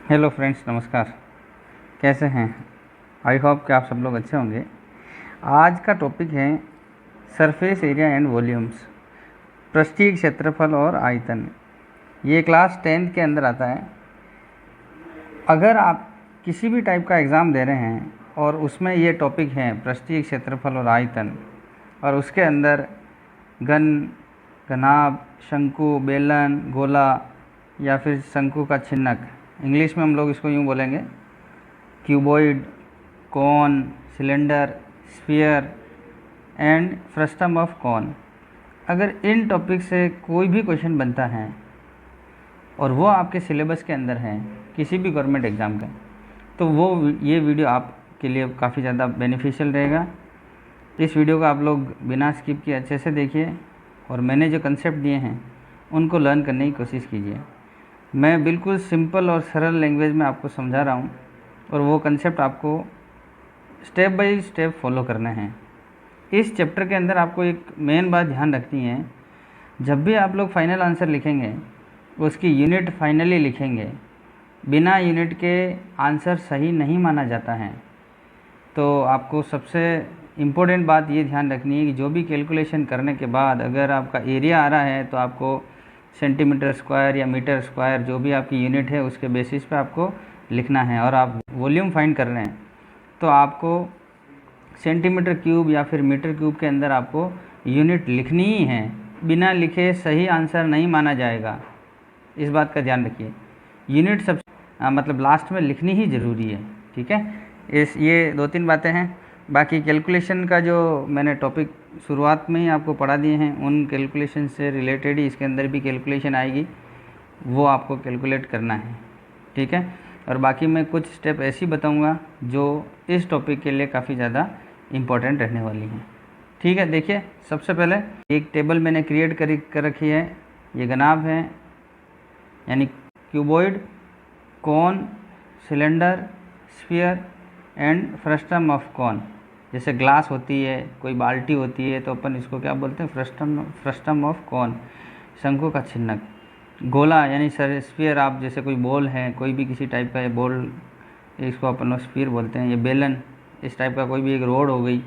Hello friends, नमस्कार। कैसे हैं? आई होप कि आप सब लोग अच्छे होंगे। आज का टॉपिक है सरफेस एरिया एंड वॉल्यूम्स, पृष्ठीय क्षेत्रफल और आयतन। ये क्लास 10th के अंदर आता है। अगर आप किसी भी टाइप का एग्ज़ाम दे रहे हैं और उसमें ये टॉपिक है पृष्ठीय क्षेत्रफल और आयतन, और उसके अंदर घन, घनाभ, शंकु, बेलन, गोला या फिर शंकु का छिन्नक, इंग्लिश में हम लोग इसको यूँ बोलेंगे cuboid, cone, cylinder, sphere and frustum of cone. अगर इन टॉपिक से कोई भी क्वेश्चन बनता है और वो आपके सिलेबस के अंदर है किसी भी गवर्नमेंट एग्ज़ाम का, तो वो ये वीडियो आपके लिए काफ़ी ज़्यादा बेनिफिशियल रहेगा। इस वीडियो को आप लोग बिना स्किप किए अच्छे से देखिए और मैंने जो कंसेप्ट दिए हैं उनको लर्न करने की कोशिश कीजिए। मैं बिल्कुल सिंपल और सरल लैंग्वेज में आपको समझा रहा हूँ और वो कंसेप्ट आपको स्टेप बाय स्टेप फॉलो करना है। इस चैप्टर के अंदर आपको एक मेन बात ध्यान रखनी है, जब भी आप लोग फाइनल आंसर लिखेंगे उसकी यूनिट फाइनली लिखेंगे। बिना यूनिट के आंसर सही नहीं माना जाता है। तो आपको सबसे इम्पोर्टेंट बात ये ध्यान रखनी है कि जो भी कैलकुलेशन करने के बाद अगर आपका एरिया आ रहा है तो आपको सेंटीमीटर स्क्वायर या मीटर स्क्वायर, जो भी आपकी यूनिट है उसके बेसिस पे आपको लिखना है। और आप वॉल्यूम फाइंड कर रहे हैं तो आपको सेंटीमीटर क्यूब या फिर मीटर क्यूब के अंदर आपको यूनिट लिखनी ही है। बिना लिखे सही आंसर नहीं माना जाएगा, इस बात का ध्यान रखिए। यूनिट सब मतलब लास्ट में लिखनी ही ज़रूरी है, ठीक है। ये 2-3 बातें हैं। बाकी कैलकुलेशन का जो मैंने टॉपिक शुरुआत में ही आपको पढ़ा दिए हैं, उन कैलकुलेशन से रिलेटेड ही इसके अंदर भी कैलकुलेशन आएगी, वो आपको कैलकुलेट करना है, ठीक है। और बाकी मैं कुछ स्टेप ऐसी बताऊंगा जो इस टॉपिक के लिए काफ़ी ज़्यादा इम्पोर्टेंट रहने वाली हैं, ठीक है। देखिए, सबसे पहले एक टेबल मैंने क्रिएट कर रखी है। ये घनाभ है, यानी cuboid, cone, cylinder, sphere and frustum of cone. जैसे ग्लास होती है, कोई बाल्टी होती है, तो अपन इसको क्या बोलते हैं? फ्रस्टम ऑफ कॉन, शंकु का छिन्नक। गोला यानी स्फीयर, आप जैसे कोई बॉल है, कोई भी किसी टाइप का ये बॉल, इसको अपन स्फीयर बोलते हैं। ये बेलन, इस टाइप का कोई भी एक रोड हो गई,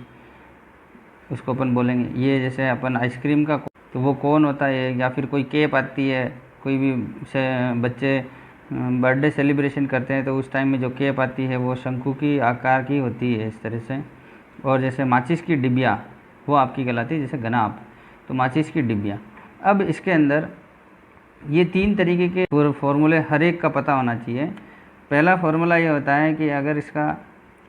उसको अपन बोलेंगे। ये जैसे अपन आइसक्रीम का, तो वो कोन होता है। या फिर कोई केप आती है, कोई भी से बच्चे बर्थडे सेलिब्रेशन करते हैं तो उस टाइम में जो केप आती है वो शंकु की आकार की होती है, इस तरह से। और जैसे माचिस की डिबिया, वो आपकी कहलाती है जैसे घनाभ, तो माचिस की डिबिया। अब इसके अंदर ये 3 तरीके के फॉर्मूले हर एक का पता होना चाहिए। पहला फॉर्मूला ये होता है कि अगर इसका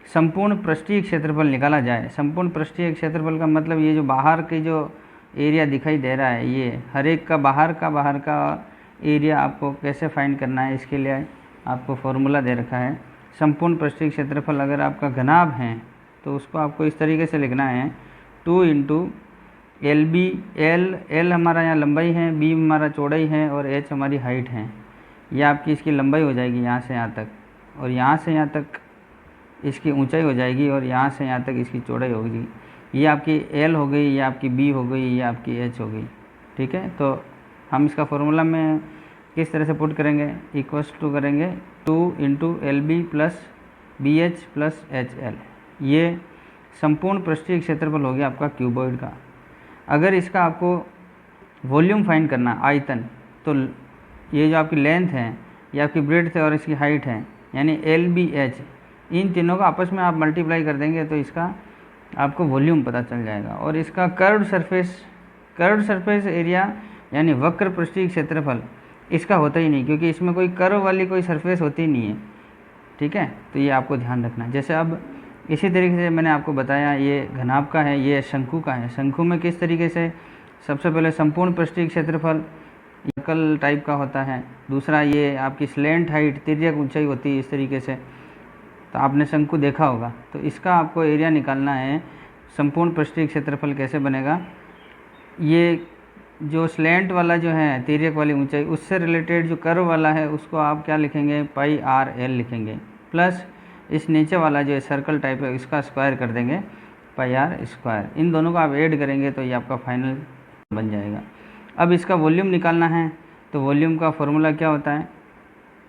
संपूर्ण पृष्ठीय क्षेत्रफल निकाला जाए। संपूर्ण पृष्ठीय क्षेत्रफल का मतलब ये जो बाहर की जो एरिया दिखाई दे रहा है, ये हर एक का बाहर का एरिया आपको कैसे फाइंड करना है, इसके लिए आपको फॉर्मूला दे रखा है। संपूर्ण पृष्ठीय क्षेत्रफल अगर आपका घनाभ है तो उसको आपको इस तरीके से लिखना है, 2 इंटू एल बी। एल हमारा यहाँ लंबाई है, बी हमारा चौड़ाई है और एच हमारी हाइट है। ये आपकी इसकी लंबाई हो जाएगी यहाँ से यहाँ तक, और यहाँ से यहाँ तक इसकी ऊंचाई हो जाएगी, और यहाँ से यहाँ तक इसकी चौड़ाई होगी। ये आपकी एल हो गई, ये आपकी बी हो गई, ये आपकी एच हो गई, ठीक है। तो हम इसका फॉर्मूला में किस तरह से पुट करेंगे? इक्वल्स टू करेंगे 2 into L B plus B H plus H L. ये संपूर्ण पृष्ठीय क्षेत्रफल हो गया आपका क्यूबॉइड का। अगर इसका आपको वॉल्यूम फाइंड करना, आयतन, तो ये जो आपकी लेंथ है, ये आपकी ब्रेड्थ है और इसकी हाइट है, यानी एल बी एच, इन तीनों का आपस में आप मल्टीप्लाई कर देंगे तो इसका आपको वॉल्यूम पता चल जाएगा। और इसका कर्व्ड सरफेस एरिया यानी वक्र पृष्ठीय क्षेत्रफल इसका होता ही नहीं, क्योंकि इसमें कोई कर्व वाली कोई सरफेस होती नहीं है, ठीक है। तो ये आपको ध्यान रखना है। जैसे अब इसी तरीके से मैंने आपको बताया, ये घनाभ का है, ये शंकु का है। शंकु में किस तरीके से? सबसे पहले संपूर्ण पृष्ठीय क्षेत्रफल सर्कल टाइप का होता है। दूसरा, ये आपकी स्लेंट हाइट, तिर्यक ऊंचाई होती है, इस तरीके से। तो आपने शंकु देखा होगा, तो इसका आपको एरिया निकालना है। संपूर्ण पृष्ठीय क्षेत्रफल कैसे बनेगा? ये जो स्लेंट वाला जो है, तिर्यक वाली ऊंचाई, उससे रिलेटेड जो कर्व वाला है उसको आप क्या लिखेंगे? पाई आर एल लिखेंगे, प्लस इस नीचे वाला जो सर्कल टाइप है इसका स्क्वायर कर देंगे, पाई आर स्क्वायर। इन दोनों को आप ऐड करेंगे तो ये आपका फाइनल बन जाएगा। अब इसका वॉल्यूम निकालना है, तो वॉल्यूम का फॉर्मूला क्या होता है?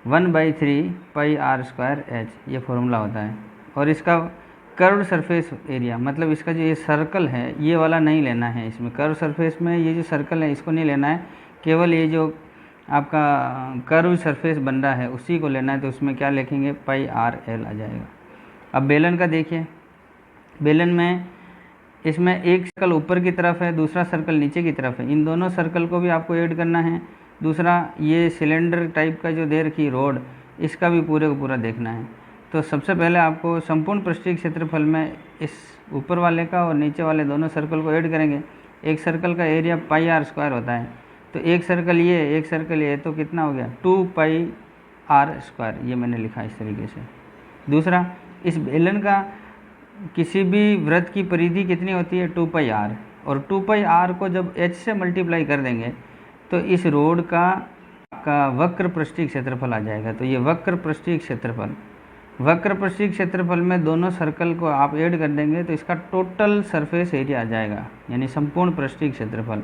1/3 पाई आर स्क्वायर एच, ये फॉर्मूला होता है। और इसका कर्व्ड सरफेस एरिया, मतलब इसका जो ये सर्कल है ये वाला नहीं लेना है, इसमें कर्व सरफेस में ये जो सर्कल है इसको नहीं लेना है, केवल ये जो आपका कर्व सरफेस बन रहा है उसी को लेना है। तो उसमें क्या लिखेंगे, पाई आर एल आ जाएगा। अब बेलन का देखिए, बेलन में इसमें एक सर्कल ऊपर की तरफ है, दूसरा सर्कल नीचे की तरफ है, इन दोनों सर्कल को भी आपको ऐड करना है। दूसरा ये सिलेंडर टाइप का जो दे रखी रोड, इसका भी पूरे को पूरा देखना है। तो सबसे पहले आपको संपूर्ण पृष्ठीय क्षेत्रफल में इस ऊपर वाले का और नीचे वाले दोनों सर्कल को ऐड करेंगे। एक सर्कल का एरिया पाई आर स्क्वायर होता है, तो एक सर्कल ये, एक सर्कल ये, तो कितना हो गया 2 पाई आर स्क्वायर, ये मैंने लिखा इस तरीके से। दूसरा, इस बेलन का किसी भी वृत्त की परिधि कितनी होती है 2 पाई आर, और 2 पाई आर को जब h से मल्टीप्लाई कर देंगे तो इस रोड का वक्र पृष्ठीय क्षेत्रफल आ जाएगा। तो ये वक्र पृष्ठीय क्षेत्रफल, वक्र पृष्ठीय क्षेत्रफल में दोनों सर्कल को आप ऐड कर देंगे तो इसका टोटल सरफेस एरिया आ जाएगा, यानी संपूर्ण पृष्ठीय क्षेत्रफल।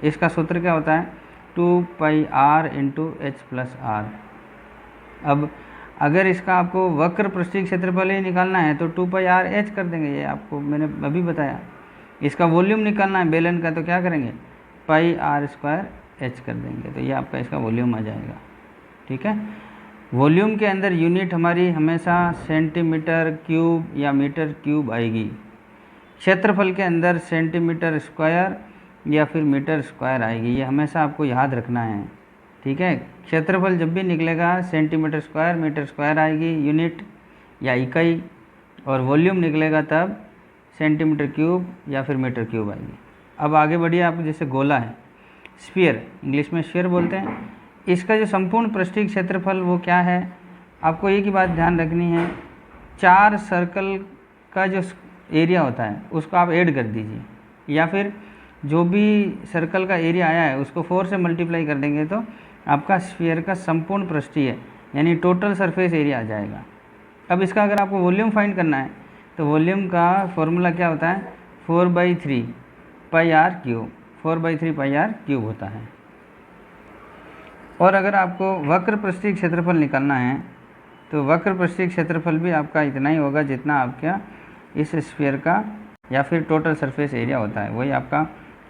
इसका सूत्र क्या होता है, 2 pi r into h plus r. अब अगर इसका आपको वक्र पृष्ठीय क्षेत्रफल ही निकालना है तो 2 पाई आर एच कर देंगे, ये आपको मैंने अभी बताया। इसका वॉल्यूम निकालना है बेलन का, तो क्या करेंगे, पाई आर स्क्वायर एच कर देंगे, तो ये आपका इसका वॉल्यूम आ जाएगा। ठीक है, वॉल्यूम के अंदर यूनिट हमारी हमेशा सेंटीमीटर क्यूब या मीटर क्यूब आएगी। क्षेत्रफल के अंदर सेंटीमीटर स्क्वायर या फिर मीटर स्क्वायर आएगी, ये हमेशा आपको याद रखना है। ठीक है, क्षेत्रफल जब भी निकलेगा सेंटीमीटर स्क्वायर मीटर स्क्वायर आएगी यूनिट या इकाई, और वॉल्यूम निकलेगा तब सेंटीमीटर क्यूब या फिर मीटर क्यूब आएगी। अब आगे बढ़िए, आप जैसे गोला है, स्फीयर, इंग्लिश में स्फीयर बोलते हैं, इसका जो संपूर्ण पृष्ठीय क्षेत्रफल वो क्या है, आपको एक ही बात ध्यान रखनी है, 4 सर्कल का जो एरिया होता है उसको आप ऐड कर दीजिए, या फिर जो भी सर्कल का एरिया आया है उसको 4 से मल्टीप्लाई कर देंगे तो आपका स्फीयर का संपूर्ण पृष्ठीय यानी टोटल सरफेस एरिया आ जाएगा। अब इसका अगर आपको वॉल्यूम फाइंड करना है तो वॉल्यूम का फॉर्मूला क्या होता है, 4/3 pi r cube, 4/3 pi r cube होता है। और अगर आपको वक्र पृष्ठीय क्षेत्रफल निकालना है तो वक्र पृष्ठीय क्षेत्रफल भी आपका इतना ही होगा जितना आपका इस स्फीयर का या फिर टोटल सरफेस एरिया होता है, वही आपका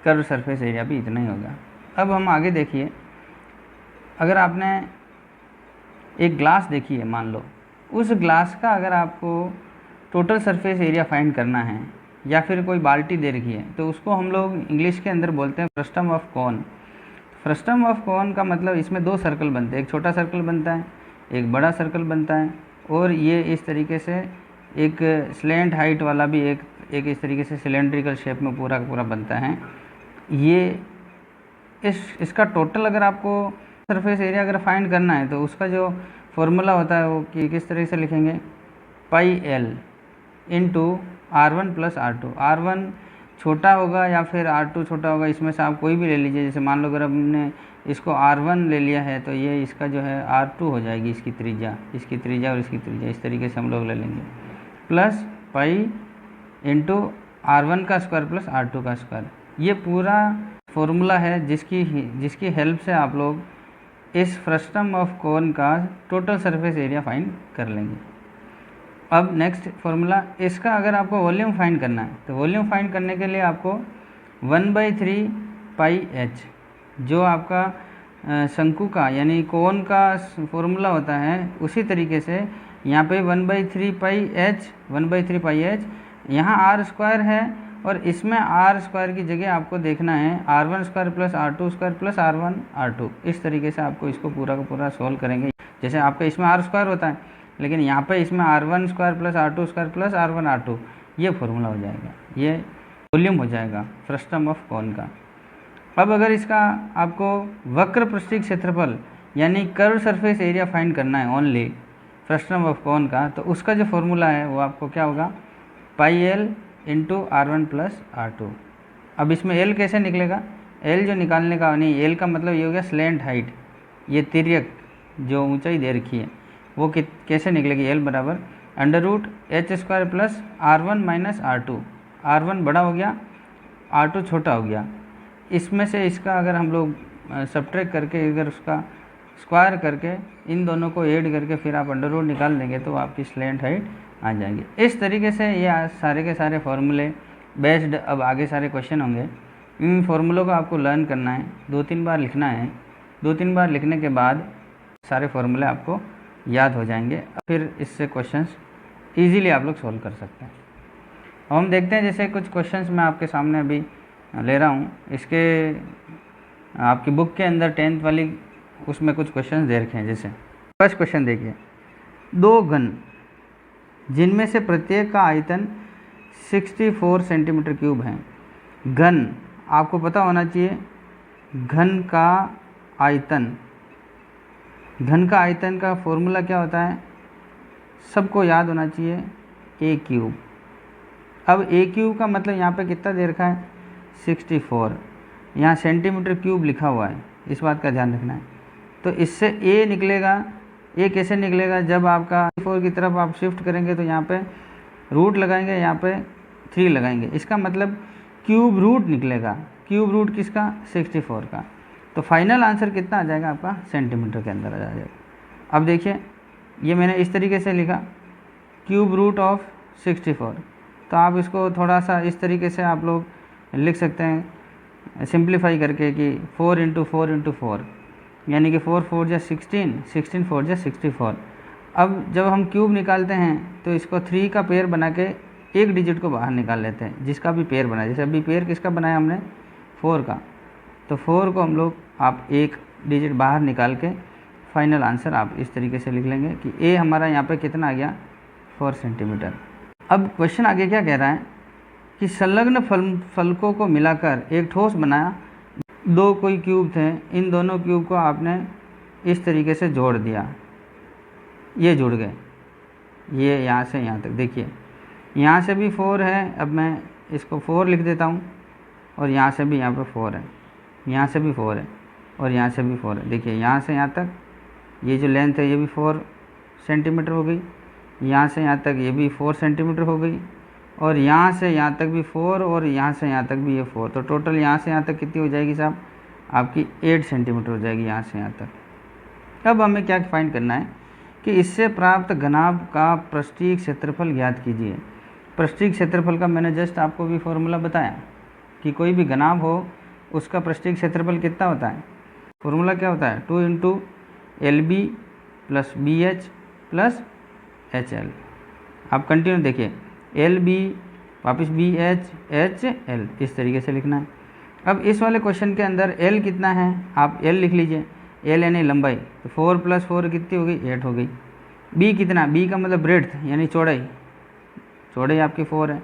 कर्व सरफेस एरिया भी इतना ही होगा। अब हम आगे देखिए, अगर आपने एक ग्लास देखी है, मान लो उस ग्लास का अगर आपको टोटल सरफेस एरिया फाइंड करना है, या फिर कोई बाल्टी दे रखी है, तो उसको हम लोग इंग्लिश के अंदर बोलते हैं frustum of cone. Frustum of cone का मतलब इसमें 2 सर्कल बनते हैं, एक छोटा सर्कल बनता है, एक बड़ा सर्कल बनता है, और ये इस तरीके से एक स्लैंट हाइट वाला भी एक इस तरीके से सिलेंड्रिकल शेप में पूरा का पूरा बनता है। ये इसका टोटल अगर आपको सरफेस एरिया अगर फाइंड करना है तो उसका जो फॉर्मूला होता है वो कि किस तरह से लिखेंगे, pi L into R1 plus R2। R1 छोटा होगा या फिर R2 छोटा होगा, इसमें से आप कोई भी ले लीजिए। जैसे मान लो अगर हमने इसको R1 ले लिया है तो ये इसका जो है R2 हो जाएगी, इसकी त्रिज्या और इसकी त्रिज्या, इस तरीके से हम लोग ले लेंगे, प्लस पाई इंटू R1 का स्क्वायर प्लस R2 का स्क्वायर। ये पूरा फॉर्मूला है जिसकी हेल्प से आप लोग इस फ्रस्टम ऑफ कोन का टोटल सरफेस एरिया फाइंड कर लेंगे। अब नेक्स्ट फॉर्मूला, इसका अगर आपको वॉल्यूम फाइंड करना है तो वॉल्यूम फाइंड करने के लिए आपको 1/3 पाई एच, जो आपका शंकु का यानी कोन का फॉर्मूला होता है, उसी तरीके से यहाँ पे 1/3 पाई एच, यहाँ आर स्क्वायर है और इसमें आर स्क्वायर की जगह आपको देखना है R1 square plus R2 square plus R1 R2। इस तरीके से आपको इसको पूरा का पूरा सोल्व करेंगे। जैसे आपका इसमें आर स्क्वायर होता है, लेकिन यहाँ पे इसमें R1 square plus R2 square plus R1 R2, ये फॉर्मूला हो जाएगा, ये वॉल्यूम हो जाएगा फ्रस्टम ऑफ कोन का। अब अगर इसका आपको वक्र पृष्ठीय क्षेत्रफल यानी कर्व सरफेस एरिया फाइंड करना है ओनली फ्रस्टम ऑफ कोन का, तो उसका जो फॉर्मूला है वो आपको क्या होगा, pi L into R1 plus R2। अब इसमें एल कैसे निकलेगा, एल जो निकालने का नहीं, एल का मतलब ये हो गया स्लैंट हाइट, ये तिर्यक जो ऊंचाई दे रखी है वो कैसे निकलेगी, एल बराबर √h² plus R1 minus R2। R1 बड़ा हो गया, R2 छोटा हो गया, इसमें से इसका अगर हम लोग सब्ट्रैक्ट करके अगर उसका स्क्वायर करके इन दोनों को ऐड करके फिर आप अंडर रूट निकाल लेंगे तो आपकी स्लैंट हाइट आ जाएगी। इस तरीके से ये सारे के सारे फॉर्मूले बेस्ड, अब आगे सारे क्वेश्चन होंगे, इन फॉर्मूलों को आपको लर्न करना है, 2-3 बार लिखना है। 2-3 बार लिखने के बाद सारे फॉर्मूले आपको याद हो जाएंगे, फिर इससे क्वेश्चंस इजीली आप लोग सॉल्व कर सकते हैं। अब हम देखते हैं, जैसे कुछ क्वेश्चंस मैं आपके सामने अभी ले रहा हूँ, इसके आपकी बुक के अंदर 10th वाली उसमें कुछ क्वेश्चंस दे रखे हैं। जैसे फर्स्ट क्वेश्चन देखिए, 2 घन जिनमें से प्रत्येक का आयतन 64 सेंटीमीटर क्यूब है। घन आपको पता होना चाहिए, घन का आयतन, घन का आयतन का फॉर्मूला क्या होता है, सबको याद होना चाहिए, ए क्यूब। अब ए क्यूब का मतलब यहाँ पे कितना दे रखा है, 64, यहाँ सेंटीमीटर क्यूब लिखा हुआ है, इस बात का ध्यान रखना है। तो इससे ए निकलेगा, ए कैसे निकलेगा, जब आपका 4 की तरफ आप शिफ्ट करेंगे तो यहाँ पे रूट लगाएंगे, यहाँ पे 3 लगाएंगे, इसका मतलब क्यूब रूट निकलेगा। क्यूब रूट किसका, 64 का। तो फाइनल आंसर कितना आ जाएगा आपका, सेंटीमीटर के अंदर आ जाएगा। अब देखिए, ये मैंने इस तरीके से लिखा, क्यूब रूट ऑफ 64, तो आप इसको थोड़ा सा इस तरीके से आप लोग लिख सकते हैं सिंप्लीफाई करके कि 4 × 4 × 4, यानी कि 4 4 जा 16, 16 4 जा 64। अब जब हम क्यूब निकालते हैं तो इसको 3 का पेयर बना के एक डिजिट को बाहर निकाल लेते हैं, जिसका भी पेयर बना, जैसे अभी पेयर किसका बनाया हमने, 4 का, तो 4 को हम लोग आप एक डिजिट बाहर निकाल के फाइनल आंसर आप इस तरीके से लिख लेंगे कि ए हमारा यहाँ पे कितना आ गया, 4 सेंटीमीटर। अब क्वेश्चन आगे क्या कह रहा है कि संलग्न फलकों को मिलाकर एक ठोस बनाया। 2 कोई क्यूब थे, इन दोनों क्यूब को आपने इस तरीके से जोड़ दिया, ये जुड़ गए, ये यहाँ से यहाँ तक। देखिए यहाँ से भी 4 है, अब मैं इसको 4 लिख देता हूँ, और यहाँ से भी यहाँ पर 4 है, यहाँ से भी 4 है, और यहाँ से भी 4 है। देखिए यहाँ से यहाँ तक ये जो लेंथ है ये भी 4 सेंटीमीटर हो गई, यहाँ से यहाँ तक ये भी 4 सेंटीमीटर हो गई, और यहाँ से यहाँ तक भी 4, और यहाँ से यहाँ तक भी ये 4। तो टोटल यहाँ से यहाँ तक कितनी हो जाएगी साहब, आपकी 8 सेंटीमीटर हो जाएगी यहाँ से यहाँ तक। अब हमें क्या फाइंड करना है कि इससे प्राप्त घनाभ का पृष्ठीय क्षेत्रफल ज्ञात कीजिए। पृष्ठीय क्षेत्रफल का मैंने जस्ट आपको भी फॉर्मूला बताया कि कोई भी घनाभ हो उसका पृष्ठीय क्षेत्रफल कितना होता है। फॉर्मूला क्या होता है, 2 × LB + BH + HL। आप कंटिन्यू देखिए, LB वापस BH HL, इस तरीके से लिखना है। अब इस वाले क्वेश्चन के अंदर L कितना है, आप L लिख लीजिए, L यानी लंबाई, तो 4 + 4 कितनी हो गई, 8 हो गई। B कितना, B का मतलब ब्रेड्थ यानी चौड़ाई, चौड़ाई आपकी 4 है।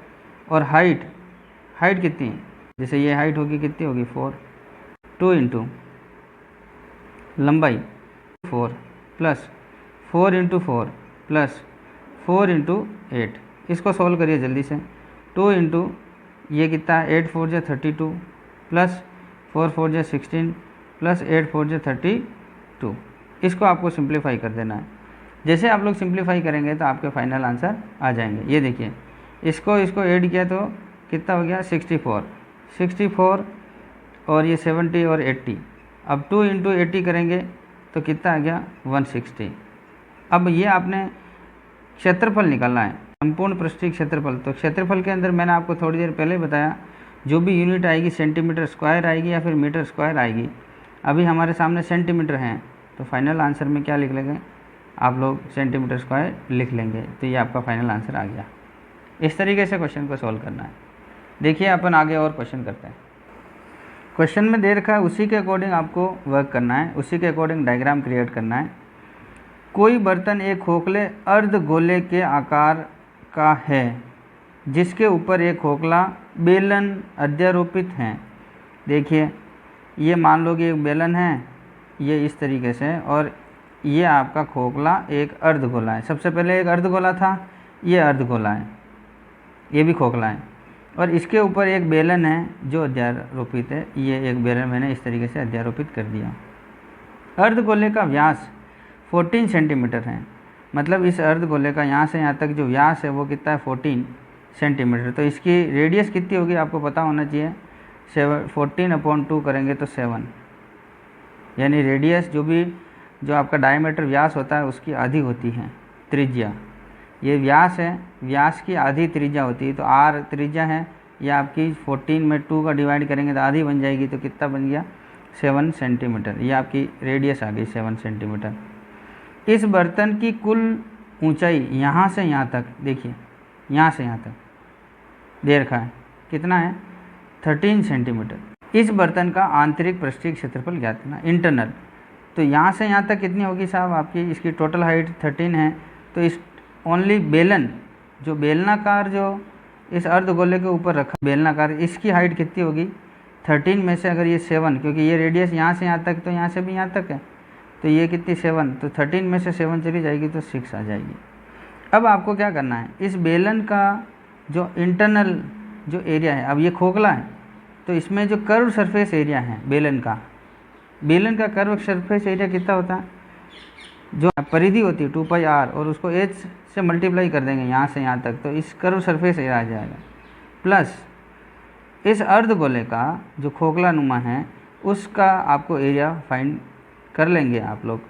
और हाइट, हाइट कितनी है, जैसे ये हाइट होगी कितनी होगी, 4। 2 × लंबाई 4 + 4 × 4 + 4 × 8, इसको सॉल्व करिए जल्दी से। 2 × ये कितना है, 8 4 जा 32 + 4 4 जा 16 + 8 4 जा 32, इसको आपको सिंप्लीफाई कर देना है। जैसे आप लोग सिंप्लीफाई करेंगे तो आपके फाइनल आंसर आ जाएंगे। ये देखिए, इसको ऐड किया तो कितना हो गया, 64 और ये 70 और 80। अब 2 × 80 करेंगे तो कितना आ गया, 160। अब ये आपने क्षेत्रफल निकालना है, संपूर्ण पृष्ठीय क्षेत्रफल। तो क्षेत्रफल के अंदर मैंने आपको थोड़ी देर पहले बताया, जो भी यूनिट आएगी सेंटीमीटर स्क्वायर आएगी या फिर मीटर स्क्वायर आएगी। अभी हमारे सामने सेंटीमीटर हैं, तो फाइनल आंसर में क्या लिख लेंगे आप लोग, सेंटीमीटर स्क्वायर लिख लेंगे, तो ये आपका फाइनल आंसर आ गया। इस तरीके से क्वेश्चन को सॉल्व करना है। देखिए अपन आगे और क्वेश्चन करते हैं। क्वेश्चन में दे रखा है, उसी के अकॉर्डिंग आपको वर्क करना है, उसी के अकॉर्डिंग डायग्राम क्रिएट करना है। कोई बर्तन एक खोखले अर्धगोले के आकार का है, जिसके ऊपर एक खोखला बेलन अध्यारोपित है। देखिए ये मान लो कि एक बेलन है, ये इस तरीके से, और ये आपका खोखला एक अर्धगोला है। सबसे पहले एक अर्धगोला था, ये अर्धगोला है, ये भी खोखला है, और इसके ऊपर एक बेलन है जो अध्यारोपित है। ये एक बेलन मैंने इस तरीके से अध्यारोपित कर दिया। अर्धगोले का व्यास 14 सेंटीमीटर है, मतलब इस अर्धगोले का यहाँ से यहाँ तक जो व्यास है वो कितना है, 14 सेंटीमीटर। तो इसकी रेडियस कितनी होगी आपको पता होना चाहिए, 14/2 करेंगे तो 7, यानी रेडियस जो भी जो आपका डायमीटर व्यास होता है उसकी आधी होती है त्रिज्या। ये व्यास है, व्यास की आधी त्रिज्या होती है। तो r त्रिज्या है, ये आपकी 14 में 2 का डिवाइड करेंगे तो आधी बन जाएगी, तो कितना बन गया 7 सेंटीमीटर। ये आपकी रेडियस आ गई 7 सेंटीमीटर। इस बर्तन की कुल ऊंचाई यहाँ से यहाँ तक, देखिए यहाँ से यहाँ तक दे रखा है, कितना है 13 सेंटीमीटर। इस बर्तन का आंतरिक पृष्ठीय क्षेत्रफल ज्ञात करना, इंटरनल। तो यहाँ से यहाँ तक कितनी होगी साहब आपकी, इसकी टोटल हाइट 13 है। तो इस ओनली बेलन, जो बेलनाकार जो इस अर्धगोले के ऊपर रखा बेलनाकार, इसकी हाइट कितनी होगी 13 में से अगर ये 7, क्योंकि ये रेडियस यहाँ से यहाँ तक, तो यहाँ से भी यहाँ तक है, तो ये कितनी 7, तो 13 में से 7 चली जाएगी तो 6 आ जाएगी। अब आपको क्या करना है, इस बेलन का जो इंटरनल जो एरिया है, अब ये खोखला है तो इसमें जो कर्व सरफेस एरिया है बेलन का कर्व सरफेस एरिया कितना होता है, जो परिधि होती है 2πr, और उसको h से मल्टीप्लाई कर देंगे यहाँ से यहाँ तक, तो इस कर्व सरफेस एरिया आ जाएगा। प्लस इस अर्धगोले का जो खोखला नुमा है उसका आपको एरिया फाइंड कर लेंगे आप लोग,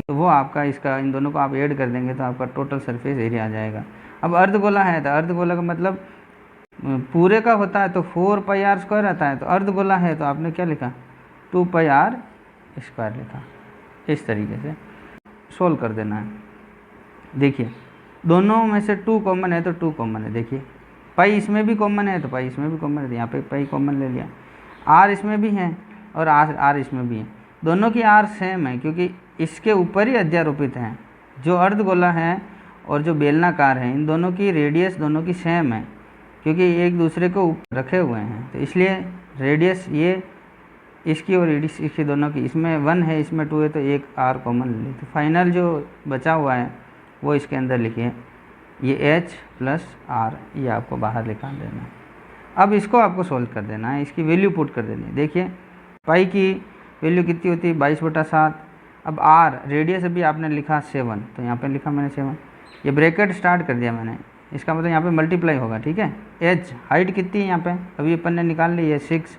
वो आपका इसका इन दोनों को आप ऐड कर देंगे तो आपका टोटल सरफेस एरिया आ जाएगा। अब अर्धगोला है तो अर्धगोला का मतलब पूरे का होता है तो 4πr² आता है, तो अर्धगोला है तो आपने क्या लिखा 2πr² लिखा। इस तरीके से सोल्व कर देना है। देखिए दोनों में से 2 कॉमन है तो 2 कॉमन है, देखिए पाई इसमें भी कॉमन है तो पाई इसमें भी कॉमन है, यहाँ पे पाई कॉमन ले लिया, r इसमें भी है और r इसमें भी है, दोनों की r सेम है क्योंकि इसके ऊपर ही अध्यारोपित हैं। जो अर्धगोला है और जो बेलनाकार है इन दोनों की रेडियस दोनों की सेम है क्योंकि एक दूसरे को ऊपर रखे हुए हैं, तो इसलिए रेडियस ये इसकी और रेडियस इसकी दोनों की, इसमें 1 है इसमें 2 है तो एक r कॉमन ले ली। तो फाइनल जो बचा हुआ है वो इसके अंदर लिखिए, ये h प्लस r, ये आपको बाहर निकाल देना है। अब इसको आपको सोल्व कर देना है, इसकी वैल्यू पुट कर देनी है। देखिए पाई की वैल्यू कितनी होती है 22/7। अब r रेडियस अभी आपने लिखा 7, तो यहाँ पे लिखा मैंने 7, ये ब्रैकेट स्टार्ट कर दिया मैंने, इसका मतलब यहाँ पे मल्टीप्लाई होगा, ठीक है। h हाइट कितनी है यहाँ पे अभी अपन ने निकाल ली है 6,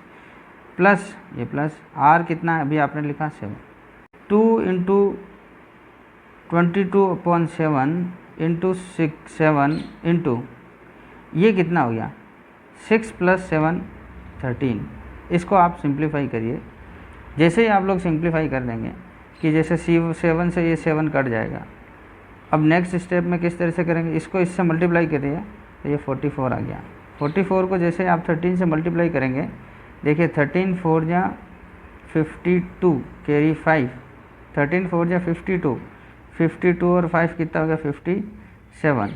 प्लस ये प्लस r कितना है अभी आपने लिखा 7, 2 × 22/7 इंटू 7 इंटू ये कितना हो गया 6 + 7 13। इसको आप सिंप्लीफाई करिए। जैसे ही आप लोग सिंप्लीफाई कर देंगे कि जैसे 7 से ये 7 कट जाएगा, अब नेक्स्ट स्टेप में किस तरह से करेंगे, इसको इससे मल्टीप्लाई करिए तो ये 44 आ गया। 44 को जैसे आप 13 से मल्टीप्लाई करेंगे, देखिए 13 4 जा 52 कैरी 5, 13 4 जा 52, 52 और 5 कितना हो गया 57।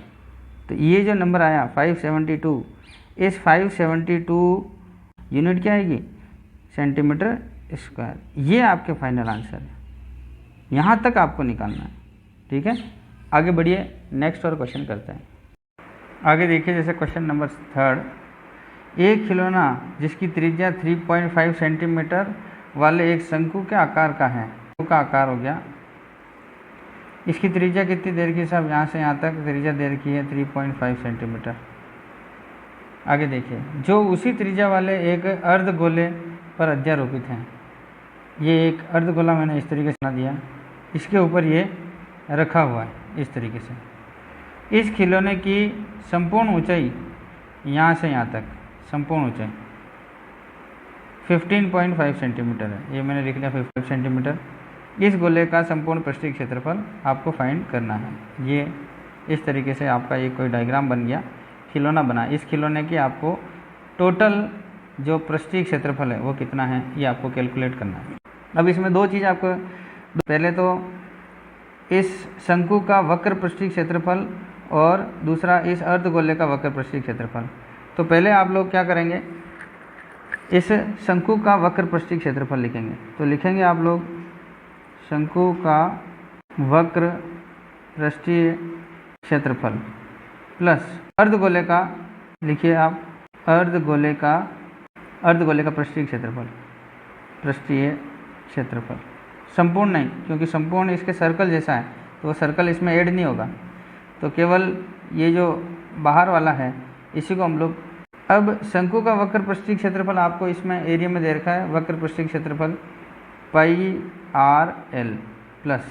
तो ये जो नंबर आया 572, इस 572 यूनिट क्या आएगी सेंटीमीटर स्क्वायर। ये आपके फाइनल आंसर है, यहाँ तक आपको निकालना है, ठीक है। आगे बढ़िए, नेक्स्ट और क्वेश्चन करते हैं। आगे देखिए जैसे क्वेश्चन नंबर 3, एक खिलौना जिसकी त्रिज्या 3.5 सेंटीमीटर वाले एक शंकु के आकार का है, शंकु का आकार हो गया, इसकी त्रिज्या कितनी देर की साहब, यहाँ से यहाँ तक त्रिज्या देर की है 3.5 सेंटीमीटर। आगे देखिए जो उसी त्रिज्या वाले एक अर्धगोले पर अध्यारोपित हैं, ये एक अर्धगोला मैंने इस तरीके से बना दिया, इसके ऊपर ये रखा हुआ है इस तरीके से। इस खिलौने की संपूर्ण ऊंचाई यहाँ से यहाँ तक संपूर्ण ऊंचाई 15.5 सेंटीमीटर है, ये मैंने लिख लिया 5 सेंटीमीटर। इस गोले का संपूर्ण पृष्ठीय क्षेत्रफल आपको फाइंड करना है। ये इस तरीके से आपका एक कोई डायग्राम बन गया, खिलौना बना। इस खिलौने की आपको टोटल जो पृष्ठीय क्षेत्रफल है वो कितना है ये आपको कैलकुलेट करना है। अब इसमें दो चीज़ आपको, पहले तो इस शंकु का वक्र पृष्ठीय क्षेत्रफल और दूसरा इस अर्धगोले का वक्र पृष्ठीय क्षेत्रफल। तो पहले आप लोग क्या करेंगे, इस शंकु का वक्र पृष्ठीय क्षेत्रफल लिखेंगे। तो लिखेंगे आप लोग शंकु का वक्र पृष्ठीय क्षेत्रफल प्लस अर्धगोले का, लिखिए आप अर्धगोले का पृष्ठीय क्षेत्रफल संपूर्ण नहीं, क्योंकि संपूर्ण इसके सर्कल जैसा है तो वो सर्कल इसमें ऐड नहीं होगा, तो केवल ये जो बाहर वाला है इसी को हम लोग। अब शंकु का वक्र पृष्ठीय क्षेत्रफल आपको इसमें एरिया में दे रखा है, वक्र पृष्ठीय क्षेत्रफल πr/l प्लस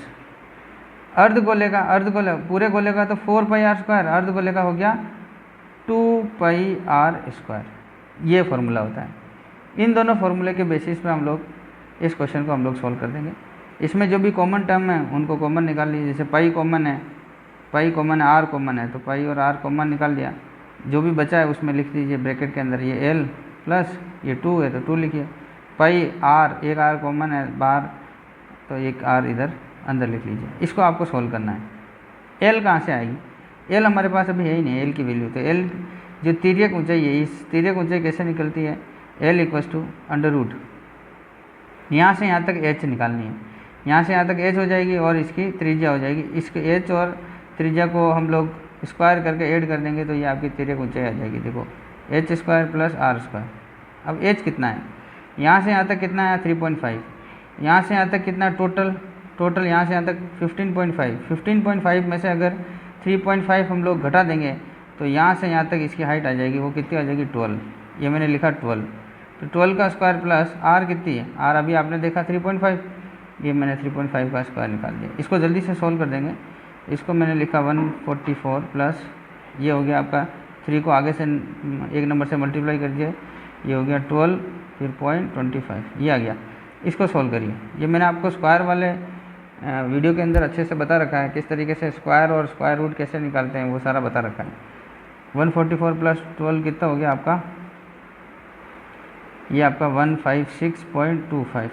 अर्धगोले का, अर्धगोले पूरे गोले का तो 4 पाई आर स्क्वायर, अर्धगोले का हो गया 2 पाई आर स्क्वायर। ये फॉर्मूला होता है। इन दोनों फार्मूले के बेसिस पे हम लोग इस क्वेश्चन को हम लोग सॉल्व कर देंगे। इसमें जो भी कॉमन टर्म है उनको कॉमन निकाल लीजिए। जैसे पाई कॉमन है, पाई कॉमन है, आर कॉमन है, तो पाई और आर कॉमन निकाल दिया। जो भी बचा है उसमें लिख दीजिए ब्रैकेट के अंदर, ये एल प्लस ये 2 है तो 2 लिखिए। पाई आर, एक आर कॉमन है बाहर तो एक आर इधर अंदर लिख लीजिए। इसको आपको सोल्व करना है। एल कहाँ से आएगी? एल हमारे पास अभी है ही नहीं एल की वैल्यू। तो एल जो तिर्यक ऊंचाई है, इस तिर्यक ऊंचाई कैसे निकलती है? L equals to under root, यहाँ से यहाँ तक एच निकालनी है। यहाँ से यहाँ तक एच हो जाएगी और इसकी त्रिज्या हो जाएगी। इसके एच और त्रिज्या को हम लोग स्क्वायर करके ऐड कर देंगे तो ये आपकी तिर्यक ऊंचाई आ जाएगी। देखो H square plus R square. अब एच कितना है? यहाँ से यहाँ तक कितना है? 3.5। यहाँ से यहाँ तक कितना टोटल यहाँ से यहाँ तक 15.5। 15.5 में से अगर 3.5 हम लोग घटा देंगे तो यहाँ से यहाँ तक इसकी हाइट आ जाएगी। वो कितनी आ जाएगी? 12। ये मैंने लिखा 12। तो 12 का स्क्वायर प्लस आर कितनी है? आर अभी आपने देखा 3.5, ये मैंने 3.5 का स्क्वायर निकाल दिया। इसको जल्दी से सोल्व कर देंगे। इसको मैंने लिखा 144 प्लस ये हो गया आपका 3 को आगे से एक नंबर से मल्टीप्लाई कर दिए, ये हो गया 12 फिर 0.25, ये आ गया। इसको सोल्व करिए। ये मैंने आपको स्क्वायर वाले वीडियो के अंदर अच्छे से बता रखा है, किस तरीके से स्क्वायर और स्क्वायर रूट कैसे निकालते हैं वो सारा बता रखा है। 144 प्लस 12 कितना हो गया आपका? ये आपका 156.25।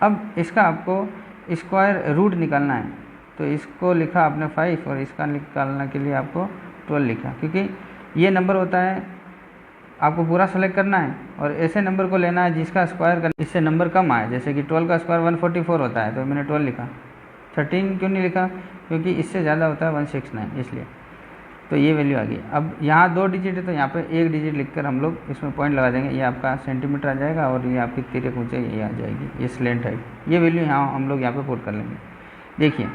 अब इसका आपको स्क्वायर रूट निकालना है तो इसको लिखा आपने 5 और इसका निकालने के लिए आपको 12 लिखा, क्योंकि ये नंबर होता है आपको पूरा सेलेक्ट करना है और ऐसे नंबर को लेना है जिसका स्क्वायर करना इससे नंबर कम आए। जैसे कि 12 का स्क्वायर 144 होता है तो मैंने 12 लिखा। 13 क्यों नहीं लिखा? क्योंकि इससे ज़्यादा होता है 169, इसलिए। तो ये वैल्यू आ गई। अब यहाँ 2 डिजिट है तो यहाँ पे 1 डिजिट लिखकर हम लोग इसमें पॉइंट लगा देंगे। ये आपका सेंटीमीटर आ जाएगा और ये आपकी तिर्यक ऊंचाई ये आ जाएगी, ये स्लेंट हाइट। ये वैल्यू यहाँ हम लोग यहाँ पे पुट कर लेंगे। देखिए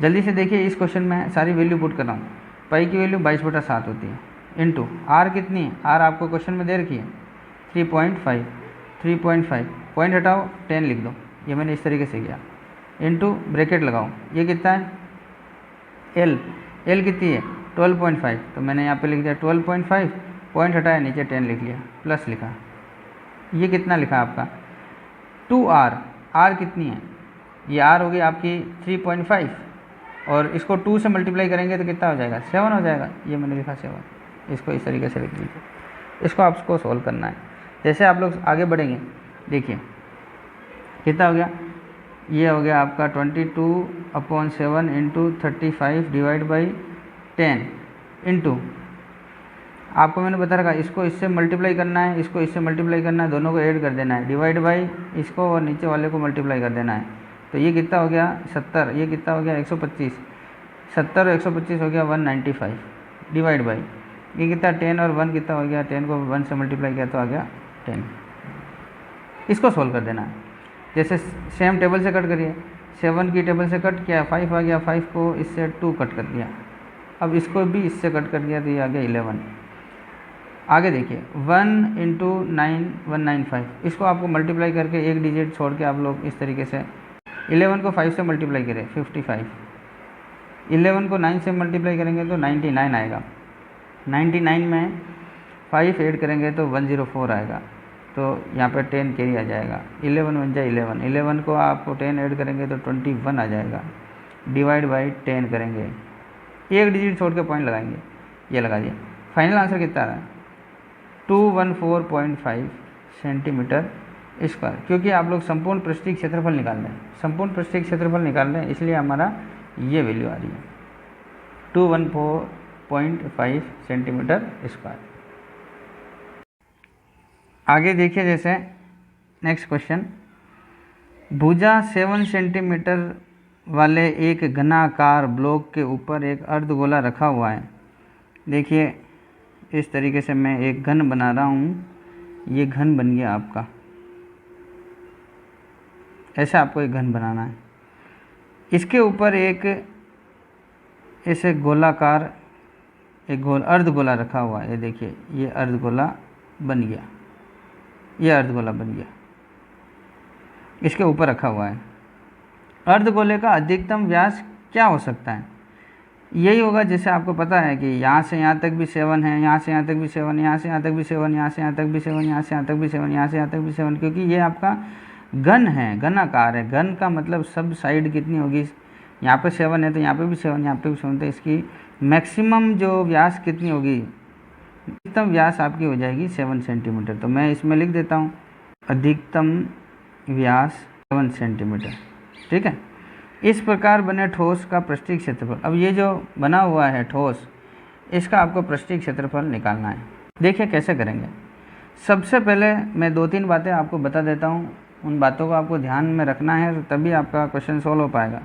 जल्दी से देखिए, इस क्वेश्चन में सारी वैल्यू पुट कर रहा हूँ। पाई की वैल्यू 22/7 होती है इंटू आर कितनी है? आर आपको क्वेश्चन में दे रखी है 3.5। 3.5 पॉइंट हटाओ 10 लिख दो, ये मैंने इस तरीके से किया। इंटू ब्रैकेट लगाओ, ये कितना है? एल, एल कितनी है? 12.5, तो मैंने यहाँ पे लिख दिया 12.5, पॉइंट हटाया नीचे 10 लिख लिया, प्लस लिखा। ये कितना लिखा आपका? 2r। आर कितनी है? ये आर होगी आपकी 3.5 और इसको 2 से मल्टीप्लाई करेंगे तो कितना हो जाएगा? 7 हो जाएगा। ये मैंने लिखा 7। इसको इस तरीके से लिख लीजिए। इसको आपको सोल्व करना है। जैसे आप लोग आगे बढ़ेंगे, देखिए कितना हो गया? ये हो गया आपका 22/7 इंटू 35 डिवाइड बाई 10 इंटू, आपको मैंने बता रखा इसको इससे मल्टीप्लाई करना है, इसको इससे मल्टीप्लाई करना है, दोनों को ऐड कर देना है, डिवाइड बाई इसको और नीचे वाले को मल्टीप्लाई कर देना है। तो ये कितना हो गया? 70। ये कितना हो गया? 125। 70 और 125 हो गया 195 डिवाइड बाई ये कितना? 10 और 1 कितना हो गया? 10 को 1 से मल्टीप्लाई किया तो आ गया 10। इसको सोल्व कर देना है। जैसे सेम टेबल से कट करिए, 7 की टेबल से कट किया, 5 आ गया, 5 को इससे 2 कट कर दिया, अब इसको भी इससे कट कर दिया तो ये आ गया 11। आगे देखिए 1 इंटू 9 195, इसको आपको मल्टीप्लाई करके एक डिजिट छोड़ के आप लोग इस तरीके से 11 को 5 से मल्टीप्लाई करें 55, 11 को 9 से मल्टीप्लाई करेंगे तो 99 आएगा। 99 में 5 ऐड करेंगे तो 104 आएगा, तो यहाँ पर 10 कैरी आ जाएगा। 11 बन जाए 11, 11 को आपको 10 ऐड करेंगे तो 21 आ जाएगा, डिवाइड बाई 10 करेंगे, एक डिजिट छोड़ के पॉइंट लगाएंगे, ये लगा दिया। फाइनल आंसर कितना आ रहा है? 214.5 सेंटीमीटर स्क्वायर। क्योंकि आप लोग संपूर्ण पृष्ठीय क्षेत्रफल निकाल रहे हैं, संपूर्ण पृष्ठीय क्षेत्रफल निकाल रहे हैं, इसलिए हमारा ये वैल्यू आ रही है 214.5 सेंटीमीटर स्क्वायर। आगे देखिए, जैसे नेक्स्ट क्वेश्चन, भुजा 7 सेंटीमीटर वाले एक घनाकार ब्लॉक के ऊपर एक अर्धगोला रखा हुआ है। देखिए इस तरीके से मैं एक घन बना रहा हूँ, ये घन बन गया आपका, ऐसे आपको एक घन बनाना है। इसके ऊपर एक ऐसे गोलाकार एक अर्धगोला रखा हुआ है। ये देखिए ये अर्धगोला बन गया, ये अर्धगोला बन गया, इसके ऊपर रखा हुआ है। अर्धगोले का अधिकतम व्यास क्या हो सकता है? यही होगा, जैसे आपको पता है कि यहाँ से यहाँ तक भी 7 है, यहाँ से यहाँ तक भी 7, यहाँ से यहाँ तक भी 7, यहाँ से यहाँ तक भी 7, यहाँ से यहाँ तक भी 7, यहाँ से यहाँ तक भी 7, क्योंकि ये आपका घन है, घन आकार है। घन का मतलब सब साइड कितनी होगी, यहाँ पे 7 है तो यहाँ पे भी 7, यहाँ पे भी 7, तो इसकी मैक्सिमम जो व्यास कितनी होगी, अधिकतम व्यास आपकी हो जाएगी 7 सेंटीमीटर। तो मैं इसमें लिख देता हूँ अधिकतम व्यास 7 सेंटीमीटर। ठीक है। इस प्रकार बने ठोस का पृष्ठीय क्षेत्रफल। अब ये जो बना हुआ है ठोस, इसका आपको पृष्ठीय क्षेत्रफल निकालना है। देखिए कैसे करेंगे। सबसे पहले मैं 2-3 बातें आपको बता देता हूँ, उन बातों को आपको ध्यान में रखना है, तभी आपका क्वेश्चन सॉल्व हो पाएगा।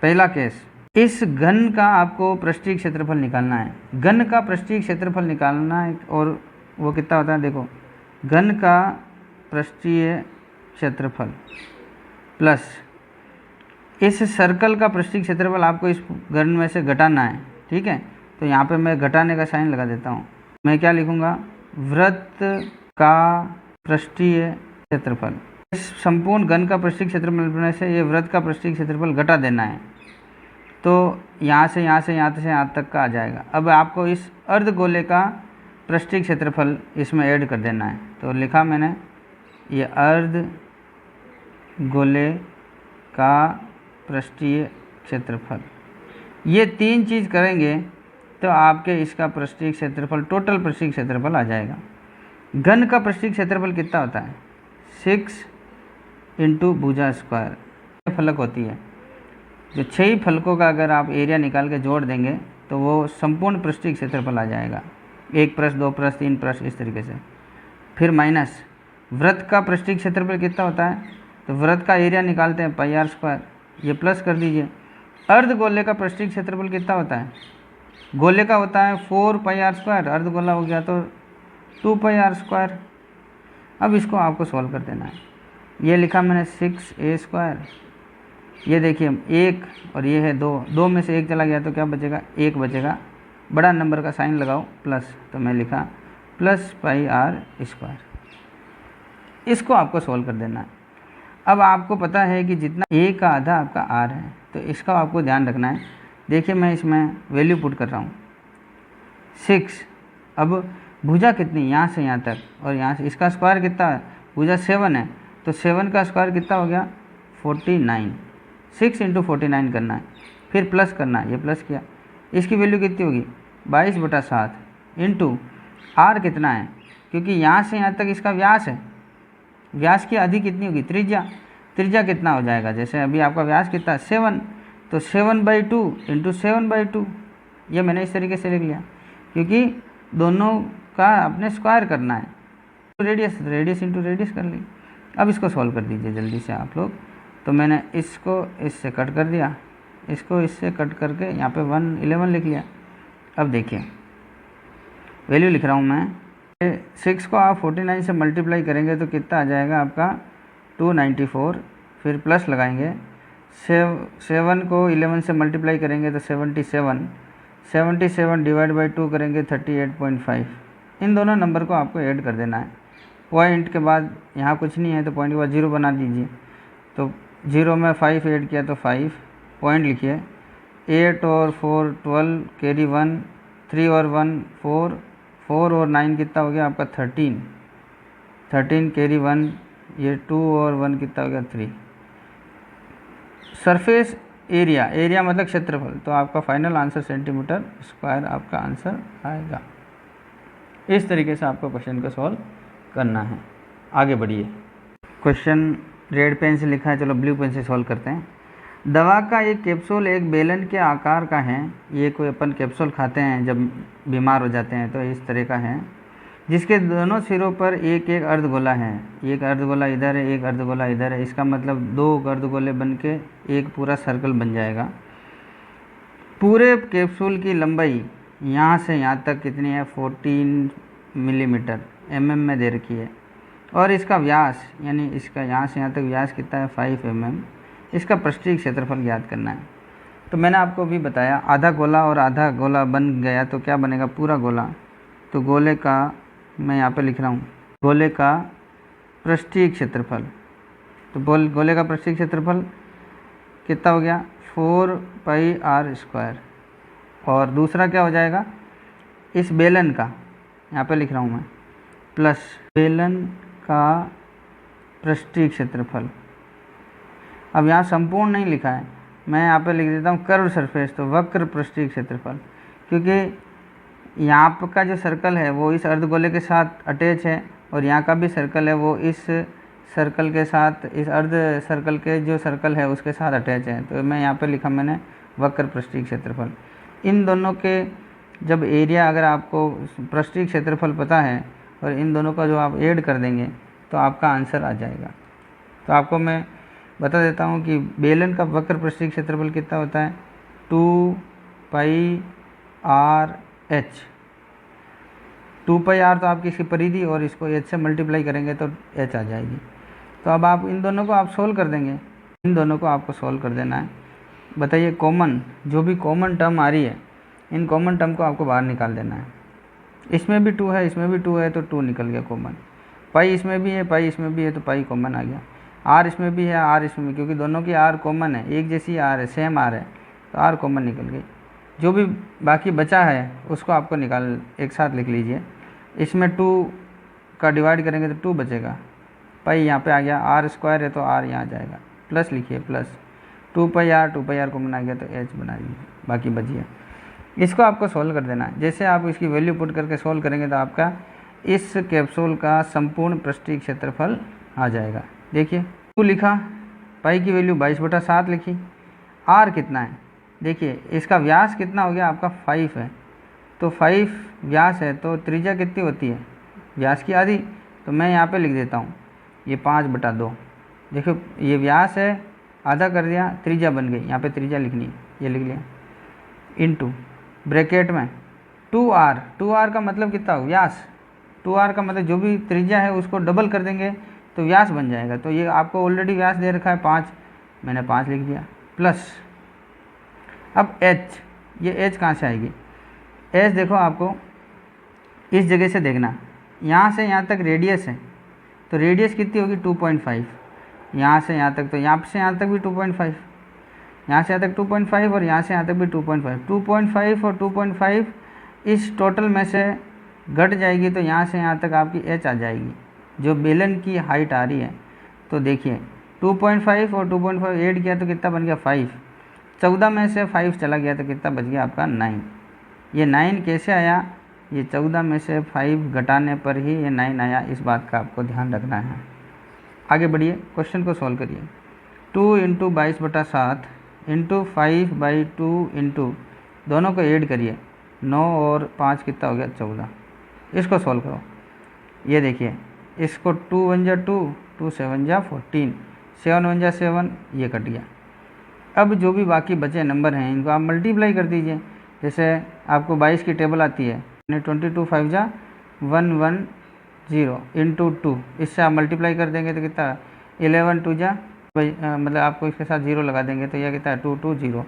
पहला केस, इस घन का आपको पृष्ठीय क्षेत्रफल निकालना है। घन का पृष्ठीय क्षेत्रफल निकालना है, और वो कितना होता है, देखो, घन का पृष्ठीय क्षेत्रफल प्लस इस सर्कल का पृष्ठीय क्षेत्रफल आपको इस घन में से घटाना है। ठीक है। तो यहाँ पे मैं घटाने का साइन लगा देता हूँ। मैं क्या लिखूँगा, वृत्त का पृष्ठीय क्षेत्रफल। इस संपूर्ण घन का पृष्ठीय क्षेत्रफल में से ये वृत्त का पृष्ठीय क्षेत्रफल घटा देना है, तो यहाँ से यहाँ तक का आ जाएगा। अब आपको इस अर्धगोले का पृष्ठीय क्षेत्रफल इसमें ऐड कर देना है। तो लिखा मैंने, ये अर्धगोले का पृष्ठीय क्षेत्रफल। ये 3 चीज़ करेंगे तो आपके इसका पृष्ठीय क्षेत्रफल, टोटल पृष्ठीय क्षेत्रफल आ जाएगा। घन का पृष्ठीय क्षेत्रफल कितना होता है, 6 इंटू भुजा स्क्वायर फलक होती है। जो 6 फलकों का अगर आप एरिया निकाल के जोड़ देंगे तो वो संपूर्ण पृष्ठीय क्षेत्रफल आ जाएगा। 1 प्लस 2 प्लस 3 प्लस इस तरीके से। फिर माइनस वृत्त का पृष्ठीय क्षेत्रफल कितना होता है, तो वृत्त का एरिया निकालते हैं पाई आर स्क्वायर, ये प्लस कर दीजिए। अर्धगोले का पृष्ठीय क्षेत्रफल कितना होता है, गोले का होता है 4 पाई आर स्क्वायर, अर्धगोला हो गया तो 2 पाई आर स्क्वायर। अब इसको आपको सॉल्व कर देना है। ये लिखा मैंने 6a स्क्वायर, ये देखिए 1 और ये है 2, 2 में से 1 चला गया तो क्या बचेगा, 1 बचेगा। बड़ा नंबर का साइन लगाओ प्लस, तो मैं लिखा प्लस पाई आर स्क्वायर। इसको आपको सॉल्व कर देना है। अब आपको पता है कि जितना a का आधा आपका r है, तो इसका आपको ध्यान रखना है। देखिए मैं इसमें वैल्यू पुट कर रहा हूँ 6। अब भुजा कितनी, यहाँ से यहाँ तक और यहाँ से, इसका स्क्वायर कितना है, भुजा 7 है, तो 7 का स्क्वायर कितना हो गया 49। 6 इंटू 49 करना है, फिर प्लस करना है, ये प्लस किया। इसकी वैल्यू कितनी होगी 22/7 इंटू r कितना है, क्योंकि यहाँ से यहाँ तक इसका व्यास है, व्यास की आधी कितनी होगी, त्रिज्या। त्रिज्या कितना हो जाएगा, जैसे अभी आपका व्यास कितना 7, तो 7/2 इंटू 7/2, ये मैंने इस तरीके से लिख लिया, क्योंकि दोनों का आपने स्क्वायर करना है। तो रेडियस इंटू रेडियस कर ली। अब इसको सॉल्व कर दीजिए जल्दी से आप लोग। तो मैंने इसको इससे कट कर दिया, इसको इससे कट करके यहाँ पे 111 लिख लिया। अब देखिए वैल्यू लिख रहा हूँ मैं, 6 को आप 49 से मल्टीप्लाई करेंगे तो कितना आ जाएगा आपका 294, फिर प्लस लगाएंगे। 7 को 11 से मल्टीप्लाई करेंगे तो 77, 77 डिवाइड बाई 2 करेंगे 38.5। इन दोनों नंबर को आपको ऐड कर देना है। पॉइंट के बाद यहाँ कुछ नहीं है तो पॉइंट के बाद 0 बना दीजिए। तो 0 में 5 ऐड किया तो 5, पॉइंट लिखिए। 8 और 4 12, कैरी 1, 3 और 1 4, 4 और 9 कितना हो गया आपका 13, 13 कैरी 1, ये 2 और 1 कितना हो गया 3। सरफेस एरिया, एरिया मतलब क्षेत्रफल, तो आपका फाइनल आंसर सेंटीमीटर स्क्वायर आपका आंसर आएगा। इस तरीके से आपको क्वेश्चन को सॉल्व करना है। आगे बढ़िए। क्वेश्चन रेड पेन से लिखा है, चलो ब्लू पेन से सॉल्व करते हैं। दवा का एक कैप्सूल एक बेलन के आकार का है। ये कोई अपन कैप्सूल खाते हैं जब बीमार हो जाते हैं, तो इस तरह का है, जिसके दोनों सिरों पर एक एक अर्धगोला है। एक अर्धगोला इधर है, एक अर्धगोला इधर है। इसका मतलब 2 अर्धगोले बन के एक पूरा सर्कल बन जाएगा। पूरे कैप्सूल की लंबाई यहाँ से यहाँ तक कितनी है 14 मिलीमीटर, mm में दे रखी है। और इसका व्यास यानी इसका यहाँ से यहाँ तक व्यास कितना है 5 mm। इसका पृष्ठीय क्षेत्रफल ज्ञात करना है। तो मैंने आपको भी बताया आधा गोला और आधा गोला बन गया तो क्या बनेगा पूरा गोला। तो गोले का मैं यहाँ पे लिख रहा हूँ गोले का पृष्ठीय क्षेत्रफल। तो गोले का पृष्ठीय क्षेत्रफल कितना हो गया 4 पाई आर स्क्वायर। और दूसरा क्या हो जाएगा, इस बेलन का, यहाँ पे लिख रहा हूँ मैं, प्लस बेलन का पृष्ठीय क्षेत्रफल। अब यहाँ संपूर्ण नहीं लिखा है, मैं यहाँ पे लिख देता हूँ कर्व सरफेस, तो वक्र पृष्ठीय क्षेत्रफल, क्योंकि यहाँ का जो सर्कल है वो इस अर्धगोले के साथ अटैच है और यहाँ का भी सर्कल है वो इस सर्कल के साथ, इस अर्ध सर्कल के जो सर्कल है उसके साथ अटैच है। तो मैं यहाँ पे लिखा मैंने वक्र पृष्ठीय क्षेत्रफल। इन दोनों के जब एरिया, अगर आपको पृष्ठीय क्षेत्रफल पता है और इन दोनों का जो आप ऐड कर देंगे तो आपका आंसर आ जाएगा। तो आपको मैं बता देता हूँ कि बेलन का वक्र पृष्ठीय क्षेत्रफल कितना होता है, 2 pi R H. 2 pi are तो आपकी इसकी परिधि और इसको एच से मल्टीप्लाई करेंगे तो एच आ जाएगी। तो अब आप इन दोनों को आप सोल्व कर देंगे, इन दोनों को आपको सोल्व कर देना है। बताइए कॉमन, जो भी कॉमन टर्म आ रही है इन कॉमन टर्म को आपको बाहर निकाल देना है। इसमें भी 2 है, इसमें भी 2 है, तो 2 निकल गया कॉमन। पाई इसमें भी है, पाई इसमें भी है, तो पाई कॉमन आ गया। आर इसमें भी है, आर इसमें भी, क्योंकि दोनों की आर कॉमन है, एक जैसी आर है, सेम आर है, तो आर कॉमन निकल गई। जो भी बाकी बचा है उसको आपको निकाल एक साथ लिख लीजिए। इसमें 2 का डिवाइड करेंगे तो 2 बचेगा, पाई यहाँ पे आ गया, आर स्क्वायर है तो आर यहाँ आ जाएगा, प्लस लिखिए प्लस 2 पाई आर कॉमन आ गया तो एच बना लीजिए, बाकी बचिए। इसको आपको सोल्व कर देना है। जैसे आप इसकी वैल्यू पुट करके सोल्व करेंगे तो आपका इस कैप्सूल का संपूर्ण पृष्ठीय क्षेत्रफल आ जाएगा। देखिए 2 लिखा, पाई की वैल्यू 22/7 लिखी, आर कितना है, देखिए इसका व्यास कितना हो गया आपका 5 है, तो 5 व्यास है तो त्रिज्या कितनी होती है, व्यास की आधी, तो मैं यहाँ पे लिख देता हूँ ये 5/2। देखो ये व्यास है, आधा कर दिया, त्रिज्या बन गई, यहाँ पे त्रिज्या लिखनी है, ये लिख लिया, इनटू ब्रैकेट में 2r। 2r का मतलब कितना हो, व्यास। 2r का मतलब जो भी त्रिज्या है उसको डबल कर देंगे तो व्यास बन जाएगा। तो ये आपको ऑलरेडी व्यास दे रखा है 5, मैंने 5 लिख दिया, प्लस अब h, ये h कहाँ से आएगी, h देखो आपको इस जगह से देखना, यहाँ से यहाँ तक रेडियस है, तो रेडियस कितनी होगी 2.5, यहाँ से यहाँ तक, तो यहाँ से यहाँ तक भी 2.5, यहाँ से यहाँ तक 2.5 और यहाँ से यहाँ तक भी 2.5। 2.5 और 2.5 इस टोटल में से घट जाएगी तो यहाँ से यहाँ तक आपकी h आ जाएगी, जो बेलन की हाइट आ रही है। तो देखिए 2.5 और 2.5 ऐड किया तो कितना बन गया 5, 14 में से 5 चला गया तो कितना बच गया आपका 9। ये 9 कैसे आया, ये 14 में से 5 घटाने पर ही ये 9 आया, इस बात का आपको ध्यान रखना है। आगे बढ़िए, क्वेश्चन को सॉल्व करिए। 2 × 22/7 इंटू 5/2 इंटू दोनों को ऐड करिए, 9 और 5 कितना हो गया 14। इसको सॉल्व करो, ये देखिए इसको 2 × 1 = 2, 2 × 7 = 14, 7 × 1 = 7, ये कट गया। अब जो भी बाकी बचे नंबर हैं इनको आप मल्टीप्लाई कर दीजिए। जैसे आपको 22 की टेबल आती है, 22 5 = 110 इंटू 2, इससे आप मल्टीप्लाई कर देंगे तो कितना 11 2 = मतलब आपको इसके साथ 0 लगा देंगे तो यह कितना है 220।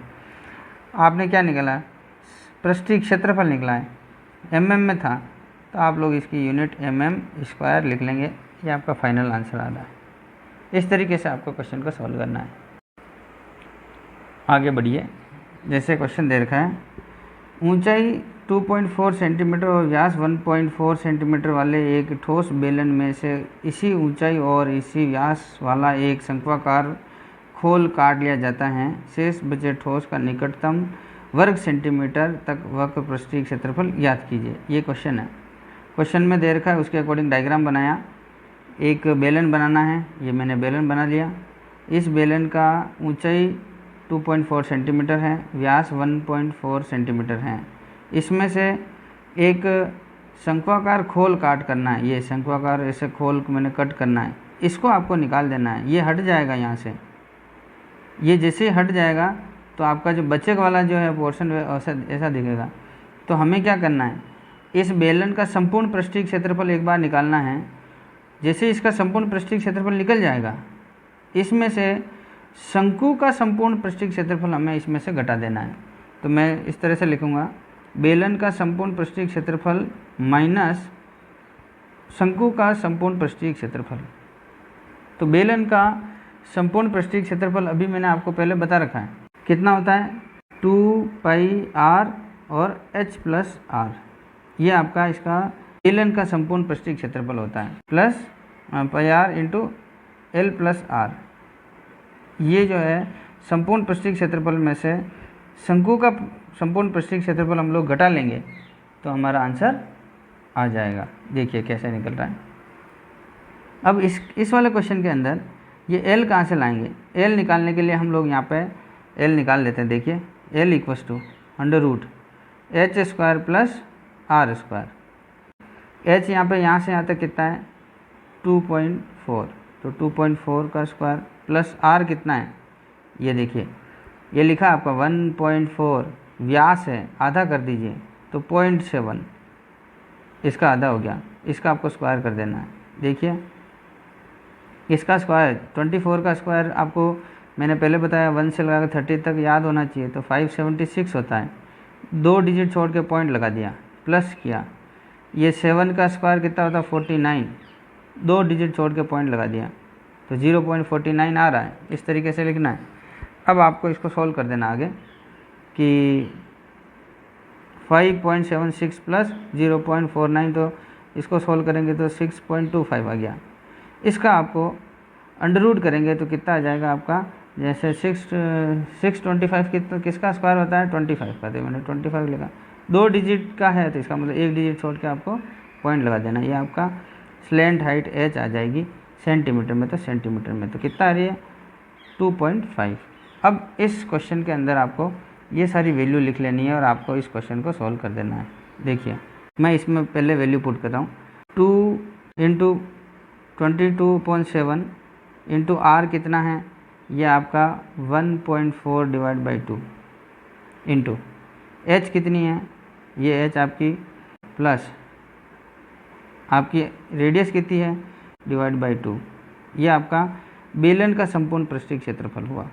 आपने क्या निकाला, पृष्ठीय क्षेत्रफल निकला है, mm में था तो आप लोग इसकी यूनिट mm² लिख लेंगे, ये आपका फाइनल आंसर आ रहा है। इस तरीके से आपको क्वेश्चन को सॉल्व करना है। आगे बढ़िए, जैसे क्वेश्चन दे रखा है, ऊंचाई 2.4 सेंटीमीटर और व्यास 1.4 सेंटीमीटर वाले एक ठोस बेलन में से इसी ऊंचाई और इसी व्यास वाला एक शंक्वाकार खोल काट लिया जाता है। शेष बचे ठोस का निकटतम वर्ग सेंटीमीटर तक वक्र पृष्ठीय क्षेत्रफल ज्ञात कीजिए। ये क्वेश्चन है, क्वेश्चन में दे रखा है, उसके अकॉर्डिंग डायग्राम बनाया। एक बेलन बनाना है, ये मैंने बेलन बना लिया। इस बेलन का ऊंचाई 2.4 सेंटीमीटर है, व्यास 1.4 सेंटीमीटर है। इसमें से एक शंक्वाकार खोल काट करना है, ये शंक्वाकार ऐसे खोल को मैंने कट करना है, इसको आपको निकाल देना है। ये हट जाएगा यहाँ से, ये जैसे ही हट जाएगा तो आपका जो बचे वाला जो है पोर्शन ऐसा दिखेगा। तो हमें क्या करना है, इस बेलन का संपूर्ण पृष्ठीय क्षेत्रफल एक बार निकालना है। जैसे इसका संपूर्ण पृष्ठीय क्षेत्रफल निकल जाएगा, इसमें से शंकु का संपूर्ण पृष्ठीय क्षेत्रफल हमें इसमें से घटा देना है। तो मैं इस तरह से लिखूंगा, बेलन का संपूर्ण पृष्ठीय क्षेत्रफल माइनस शंकु का संपूर्ण पृष्ठीय क्षेत्रफल। तो बेलन का संपूर्ण पृष्ठीय क्षेत्रफल अभी मैंने आपको पहले बता रखा है, कितना होता है 2πr और h प्लस आर। ये आपका इसका बेलन का संपूर्ण पृष्ठीय क्षेत्रफल होता है, plus πr into L plus R. ये जो है संपूर्ण पृष्ठीय क्षेत्रफल में से शंकु का संपूर्ण पृष्ठीय क्षेत्रफल हम लोग घटा लेंगे तो हमारा आंसर आ जाएगा। देखिए कैसे निकल रहा है। अब इस वाले क्वेश्चन के अंदर ये L कहाँ से लाएंगे? L निकालने के लिए हम लोग यहाँ पे L निकाल लेते हैं। देखिए L equals to √h² plus r²। h यहाँ से यहाँ तक कितना है 2.4, तो 2.4 का स्क्वायर प्लस r कितना है, ये देखिए ये लिखा आपका 1.4 व्यास है, आधा कर दीजिए तो 0.7, इसका आधा हो गया, इसका आपको स्क्वायर कर देना है। देखिए इसका स्क्वायर 24 का स्क्वायर आपको मैंने पहले बताया 1 से लगा कर 30 तक याद होना चाहिए, तो 576 होता है। 2 डिजिट छोड़ के पॉइंट लगा दिया, प्लस किया। ये 7 का स्क्वायर कितना होता है 49, 2 डिजिट छोड़ के पॉइंट लगा दिया तो 0.49 आ रहा है। इस तरीके से लिखना है। अब आपको इसको सॉल्व कर देना आगे कि 5.76 प्लस 0.49, तो इसको सॉल्व करेंगे तो 6.25 आ गया। इसका आपको अंडर करेंगे तो कितना आ जाएगा आपका, जैसे 625 किसका स्क्वायर होता है 25 का, तो मैंने 25 लिखा। 2 डिजिट का है तो इसका मतलब 1 डिजिट छोड़ के आपको पॉइंट लगा देना। ये आपका स्लैंट हाइट h आ जाएगी सेंटीमीटर में, तो सेंटीमीटर में तो कितना आ रही है 2.5। अब इस क्वेश्चन के अंदर आपको ये सारी वैल्यू लिख लेनी है और आपको इस क्वेश्चन को सॉल्व कर देना है। देखिए मैं इसमें पहले वैल्यू पुट कर रहा हूँ, 2 इंटू 22.7 इंटू आर कितना है, ये आपका 1.4 डिवाइड बाई 2 इंटू एच कितनी है, ये एच आपकी प्लस आपकी रेडियस कितनी है डिवाइड बाई 2। ये आपका बेलन का संपूर्ण पृष्ठीय क्षेत्रफल हुआ।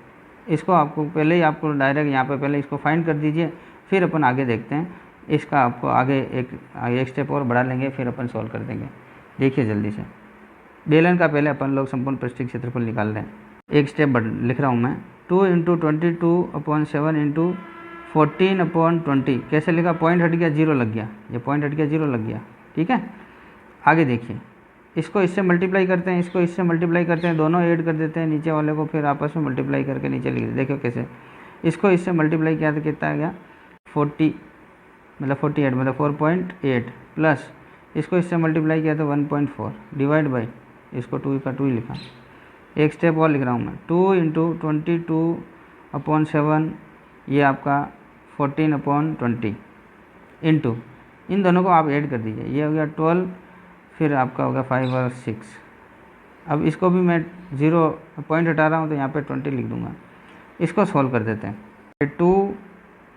इसको आपको पहले ही आपको डायरेक्ट यहाँ पे पहले इसको फाइंड कर दीजिए, फिर अपन आगे देखते हैं। इसका आपको आगे एक स्टेप और बढ़ा लेंगे, फिर अपन सॉल्व कर देंगे। देखिए जल्दी से बेलन का पहले अपन लोग संपूर्ण पृष्ठीय क्षेत्रफल निकाल रहे हैं। एक स्टेप लिख रहा हूँ मैं, 2 इंटू 22/7 इंटू 14/20। कैसे लिखा, पॉइंट हट गया 0 लग गया, ये पॉइंट हट गया 0 लग गया। ठीक है, आगे देखिए इसको इससे मल्टीप्लाई करते हैं, इसको इससे मल्टीप्लाई करते हैं, दोनों ऐड कर देते हैं नीचे वाले को, फिर आपस में मल्टीप्लाई करके नीचे लिख देते। देखो कैसे, इसको इससे मल्टीप्लाई किया तो कितना आ गया 48 मतलब 4.8 प्लस इसको इससे मल्टीप्लाई किया तो 1.4 डिवाइड बाई इसको 2 का 2 ही लिखा। एक स्टेप और लिख रहा हूँ मैं, 2 इंटू 22/7 ये आपका 14/20 इंटू इन दोनों को आप ऐड कर दीजिए, ये हो गया 12, फिर आपका होगा 5 और 6। अब इसको भी मैं 0 पॉइंट हटा रहा हूँ तो यहाँ पे 20 लिख दूँगा। इसको सॉल्व कर देते हैं। 2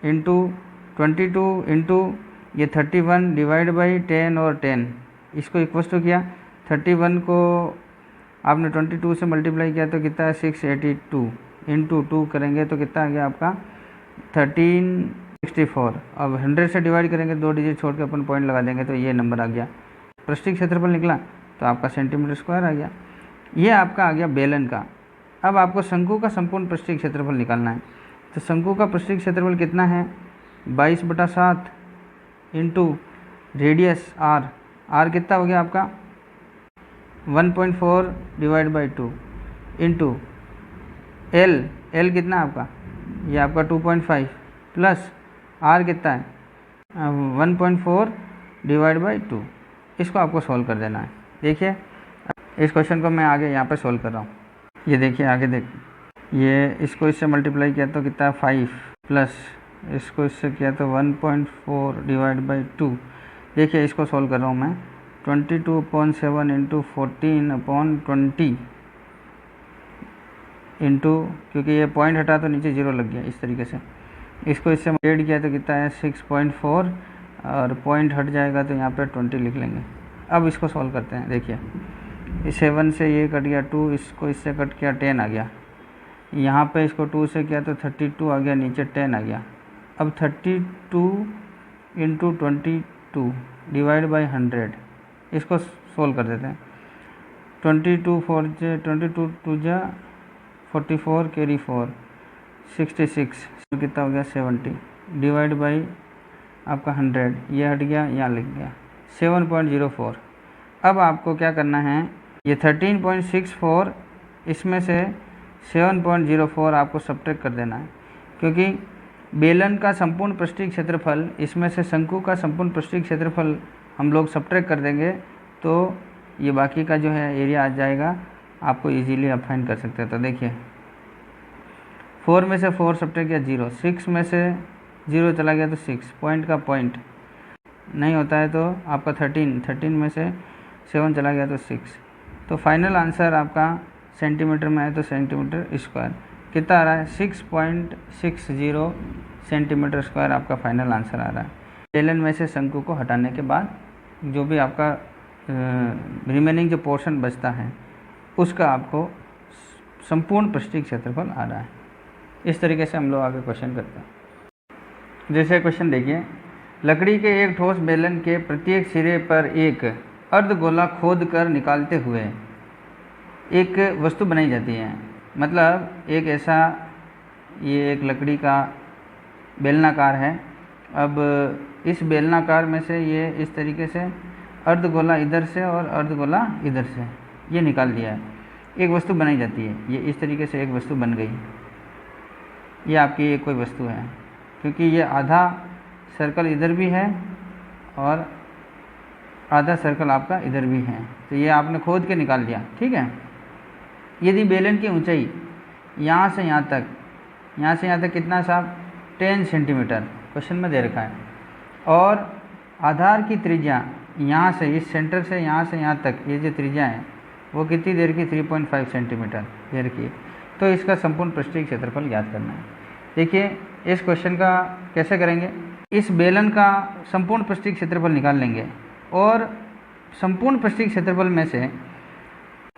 इंटू 22 इंटू ये 31 डिवाइड बाई 10 और 10, इसको इक्वस टू किया। 31 को आपने 22 से मल्टीप्लाई किया तो कितना है 682 इंटू 2 करेंगे तो कितना आ गया आपका 1364। अब 100 से डिवाइड करेंगे, 2 डिजिट छोड़ के अपन पॉइंट लगा देंगे तो ये नंबर आ गया। पृष्ठीय क्षेत्रफल निकला तो आपका सेंटीमीटर स्क्वायर आ गया। ये आपका आ गया बेलन का। अब आपको शंकु का संपूर्ण पृष्ठीय क्षेत्रफल निकालना है। तो शंकु का पृष्ठीय क्षेत्रफल कितना है 22/7 इंटू रेडियस आर, आर कितना हो गया आपका 1.4 divide by 2 into L, L कितना आपका, ये आपका 2.5 प्लस आर कितना है 1.4 डिवाइड बाई 2। इसको आपको सॉल्व कर देना है। देखिए इस क्वेश्चन को मैं आगे यहाँ पे सॉल्व कर रहा हूँ। ये देखिए आगे देख, ये इसको इससे मल्टीप्लाई किया तो कितना 5 प्लस इसको इससे किया तो 1.4 डिवाइड बाई 2। देखिए इसको सॉल्व कर रहा हूँ मैं, 22/7 इंटू 14/20 इंटू, क्योंकि ये पॉइंट हटा तो नीचे 0 लग गया। इस तरीके से इसको इससे ऐड किया तो कितना है 6.4 और पॉइंट हट जाएगा तो यहाँ पे 20 लिख लेंगे। अब इसको सॉल्व करते हैं। देखिए 7 से ये कट गया 2, इसको इससे कट किया 10 आ गया। यहाँ पे इसको 2 से किया तो 32 आ गया, नीचे 10 आ गया। अब 32 इंटू 22 डिवाइड बाई 100, इसको सोल्व कर देते हैं। 22 4 जा 22 2 जा 44 कैरी 4 66 कितना हो गया 70 डिवाइड बाई आपका 100, ये हट गया, यहाँ लिख गया 7.04। अब आपको क्या करना है, ये 13.64 इसमें से 7.04 आपको सब्ट्रैक्ट कर देना है, क्योंकि बेलन का संपूर्ण पृष्ठीय क्षेत्रफल इसमें से शंकु का संपूर्ण पृष्ठीय क्षेत्रफल हम लोग सब्ट्रैक्ट कर देंगे तो ये बाकी का जो है एरिया आ जाएगा, आपको इजीली आप फाइंड कर सकते हैं। तो देखिए 4 में से 4 सब्ट्रैक्ट किया 0, 6 में से 0 चला गया तो 6, पॉइंट का पॉइंट नहीं होता है तो आपका 13 में से 7 चला गया तो 6। तो फाइनल आंसर आपका सेंटीमीटर में है तो सेंटीमीटर स्क्वायर कितना आ रहा है 6.60 सेंटीमीटर स्क्वायर आपका फाइनल आंसर आ रहा है। बेलन में से शंकु को हटाने के बाद जो भी आपका रिमेनिंग जो पोर्शन बचता है उसका आपको संपूर्ण पृष्ठीय क्षेत्रफल आ रहा है। इस तरीके से हम लोग आगे क्वेश्चन करते हैं। जैसे क्वेश्चन देखिए, लकड़ी के एक ठोस बेलन के प्रत्येक सिरे पर एक अर्धगोला खोद कर निकालते हुए एक वस्तु बनाई जाती है। मतलब एक ऐसा, ये एक लकड़ी का बेलनाकार है। अब इस बेलनाकार में से ये इस तरीके से अर्धगोला इधर से और अर्धगोला इधर से ये निकाल दिया है, एक वस्तु बनाई जाती है। ये इस तरीके से एक वस्तु बन गई, ये आपकी एक कोई वस्तु है, क्योंकि ये आधा सर्कल इधर भी है और आधा सर्कल आपका इधर भी है, तो ये आपने खोद के निकाल दिया। ठीक है, यदि बेलन की ऊंचाई यहाँ से यहाँ तक कितना साहब 10 सेंटीमीटर क्वेश्चन में दे रखा है, और आधार की त्रिज्या यहाँ से इस सेंटर से यहाँ तक ये जो त्रिज्या है वो कितनी देर की 3.5 सेंटीमीटर देर की, तो इसका संपूर्ण पृष्ठीय क्षेत्रफल ज्ञात करना है। देखिए इस क्वेश्चन का कैसे करेंगे, इस बेलन का संपूर्ण पृष्ठीय क्षेत्रफल निकाल लेंगे और संपूर्ण पृष्ठीय क्षेत्रफल में से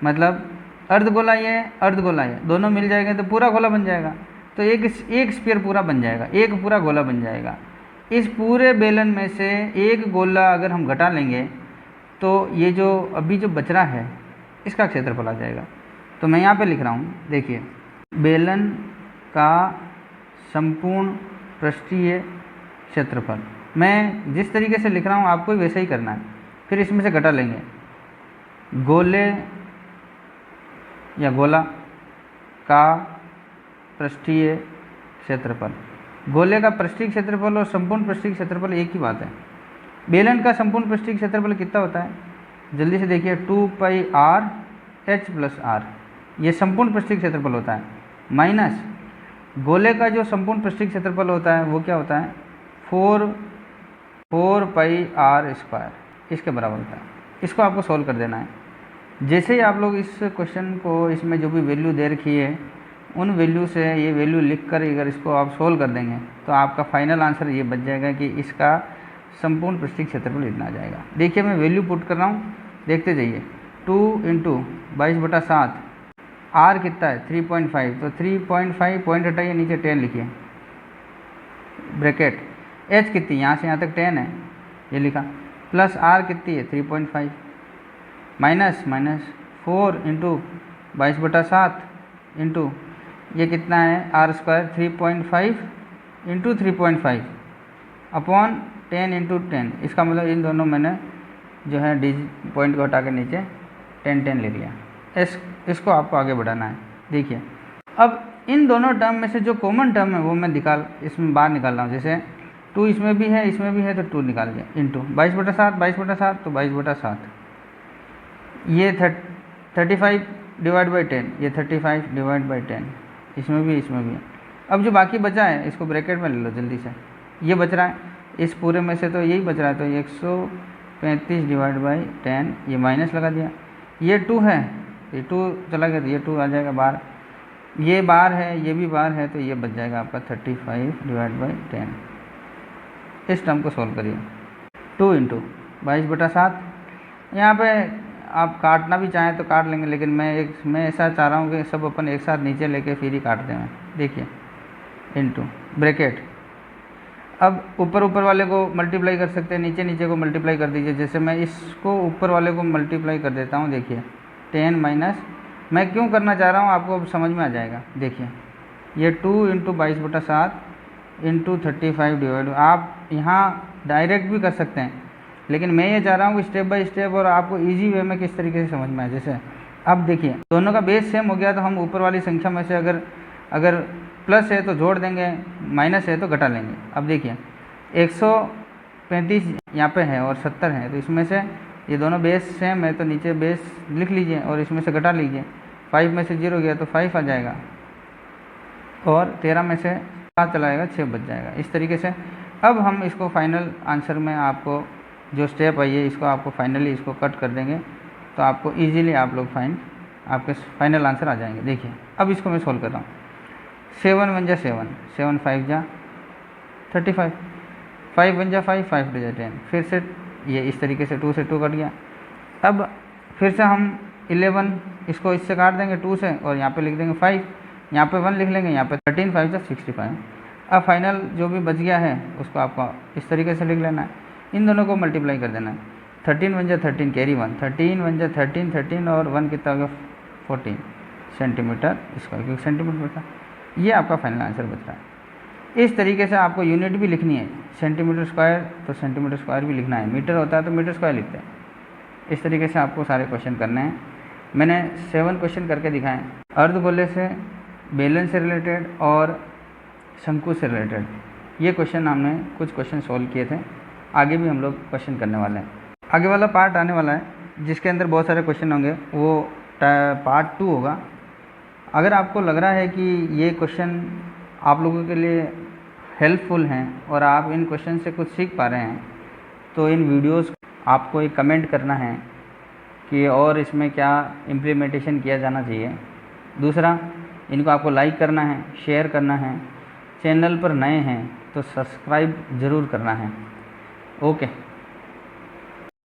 मतलब अर्धगोला ये दोनों मिल जाएंगे तो पूरा गोला बन जाएगा, तो एक स्फीयर पूरा बन जाएगा, एक पूरा गोला बन जाएगा। इस पूरे बेलन में से एक गोला अगर हम घटा लेंगे तो ये जो अभी जो बच रहा है इसका क्षेत्रफल आ जाएगा। तो मैं यहाँ पे लिख रहा हूँ, देखिए बेलन का संपूर्ण पृष्ठीय क्षेत्रफल, मैं जिस तरीके से लिख रहा हूँ आपको वैसे ही करना है। फिर इसमें से घटा लेंगे गोले या गोला का पृष्ठीय क्षेत्रफल। गोले का पृष्ठीय क्षेत्रफल और संपूर्ण पृष्ठीय क्षेत्रफल एक ही बात है। बेलन का संपूर्ण पृष्ठीय क्षेत्रफल कितना होता है, जल्दी से देखिए 2πr/h + r, ये संपूर्ण पृष्ठीय क्षेत्रफल होता है, माइनस गोले का जो संपूर्ण पृष्ठीय क्षेत्रफल होता है वो क्या होता है 4πr², इसके बराबर होता है। इसको आपको सोल्व कर देना है। जैसे ही आप लोग इस क्वेश्चन को, इसमें जो भी वैल्यू दे रखी है उन वैल्यू से ये वैल्यू लिख कर अगर इसको आप सोल्व कर देंगे तो आपका फाइनल आंसर ये बच जाएगा कि इसका संपूर्ण पृष्ठीय क्षेत्रफल इतना आ जाएगा। देखिए मैं वैल्यू पुट कर रहा हूँ, देखते जाइए। 2 × 22/7, r कितना है 3.5, तो 3.5 पॉइंट हटाइए, नीचे 10 लिखिए ब्रैकेट, h कितनी यहाँ से यहाँ तक 10 है ये लिखा, प्लस r कितनी है 3.5, माइनस 4 × 22/7 इंटू ये कितना है r² 3.5 × 3.5 अपॉन 10 × 10। इसका मतलब इन दोनों मैंने जो है पॉइंट को हटा के नीचे 10 लिख लिया। इसको आपको आगे बढ़ाना है। देखिए अब इन दोनों टर्म में से जो कॉमन टर्म है वो मैं इसमें बाहर निकाल रहा हूँ। जैसे 2 इसमें भी है तो 2 निकाल दिया, इंटू 22/7 तो 22/7, ये 35 डिवाइड बाई 10, ये 35 डिवाइड बाई 10, इसमें भी है। अब जो बाकी बचा है इसको ब्रैकेट में ले लो जल्दी से, ये बच रहा है इस पूरे में से, तो यही बच रहा है, तो 135 डिवाइड बाई 10, ये माइनस लगा दिया, ये 2 है, ये 2 चला गया तो ये 2 आ जाएगा बाहर, ये बाहर है, ये भी बाहर है, तो ये बच जाएगा आपका 35 डिवाइड बाई 10। इस टर्म को सॉल्व करिए। 2 × 22/7, यहाँ पे आप काटना भी चाहें तो काट लेंगे, लेकिन मैं ऐसा चाह रहा हूँ कि सब अपन एक साथ नीचे लेके फिर ही काट दें। देखिए इंटू ब्रैकेट, अब ऊपर वाले को मल्टीप्लाई कर सकते हैं, नीचे को मल्टीप्लाई कर दीजिए। जैसे मैं इसको ऊपर वाले को मल्टीप्लाई कर देता हूँ, देखिए 10 - मैं क्यों करना चाह रहा हूँ आपको अब समझ में आ जाएगा। देखिए ये 2 × 22/7 × 35 डिवाइड, आप यहाँ डायरेक्ट भी कर सकते हैं, लेकिन मैं ये चाह रहा हूँ कि स्टेप बाय स्टेप और आपको इजी वे में किस तरीके से समझ में आए। जैसे अब देखिए दोनों का बेस सेम हो गया, तो हम ऊपर वाली संख्या में से अगर प्लस है तो जोड़ देंगे, माइनस है तो घटा लेंगे। अब देखिए 135 यहाँ पे है और 70 है, तो इसमें से ये दोनों बेस सेम है तो नीचे बेस लिख लीजिए और इसमें से घटा लीजिए। 5 में से 0 गया तो 5 आ जाएगा और 13 में से 7 चला जाएगा, 6 बच जाएगा। इस तरीके से अब हम इसको फाइनल आंसर में आपको जो स्टेप आई है इसको आपको फाइनली इसको कट कर देंगे, तो आपको इजीली आप लोग आपके फाइनल आंसर आ जाएंगे। देखिए अब इसको मैं सोल्व कर रहा हूँ। 7 1 जा 7, 7 5 जा 35, 5 1 जा 5, 5 2 जा 10। फिर से ये इस तरीके से 2 से 2 कट गया। अब फिर से हम 11 इसको इससे काट देंगे 2 से और यहाँ पे लिख देंगे 5, यहाँ पे 1 लिख लेंगे, यहाँ पे 13 5 जा 65। अब फाइनल जो भी बच गया है उसको आपको इस तरीके से लिख लेना है, इन दोनों को मल्टीप्लाई कर देना है। 13 1 जा 13 कैरी 1, 13 1 जा 13, 13 और 1 कितना हो गया 14 सेंटीमीटर स्क्वायर, क्योंकि सेंटीमीटर बचा। ये आपका फाइनल आंसर बच रहा है। इस तरीके से आपको यूनिट भी लिखनी है, सेंटीमीटर स्क्वायर तो सेंटीमीटर स्क्वायर भी लिखना है, मीटर होता है तो मीटर स्क्वायर लिखते हैं। इस तरीके से आपको सारे क्वेश्चन करने हैं। मैंने 7 क्वेश्चन करके दिखाएं, अर्धगोले से, बेलन से रिलेटेड और शंकु से रिलेटेड। ये क्वेश्चन हमने कुछ क्वेश्चन सॉल्व किए थे, आगे भी हम लोग क्वेश्चन करने वाले हैं। आगे वाला पार्ट आने वाला है जिसके अंदर बहुत सारे क्वेश्चन होंगे, वो पार्ट 2 होगा। अगर आपको लग रहा है कि ये क्वेश्चन आप लोगों के लिए हेल्पफुल हैं और आप इन क्वेश्चन से कुछ सीख पा रहे हैं, तो इन वीडियोस आपको एक कमेंट करना है कि और इसमें क्या इम्प्लीमेंटेशन किया जाना चाहिए। दूसरा, इनको आपको लाइक करना है, शेयर करना है, चैनल पर नए हैं तो सब्सक्राइब ज़रूर करना है। ओके।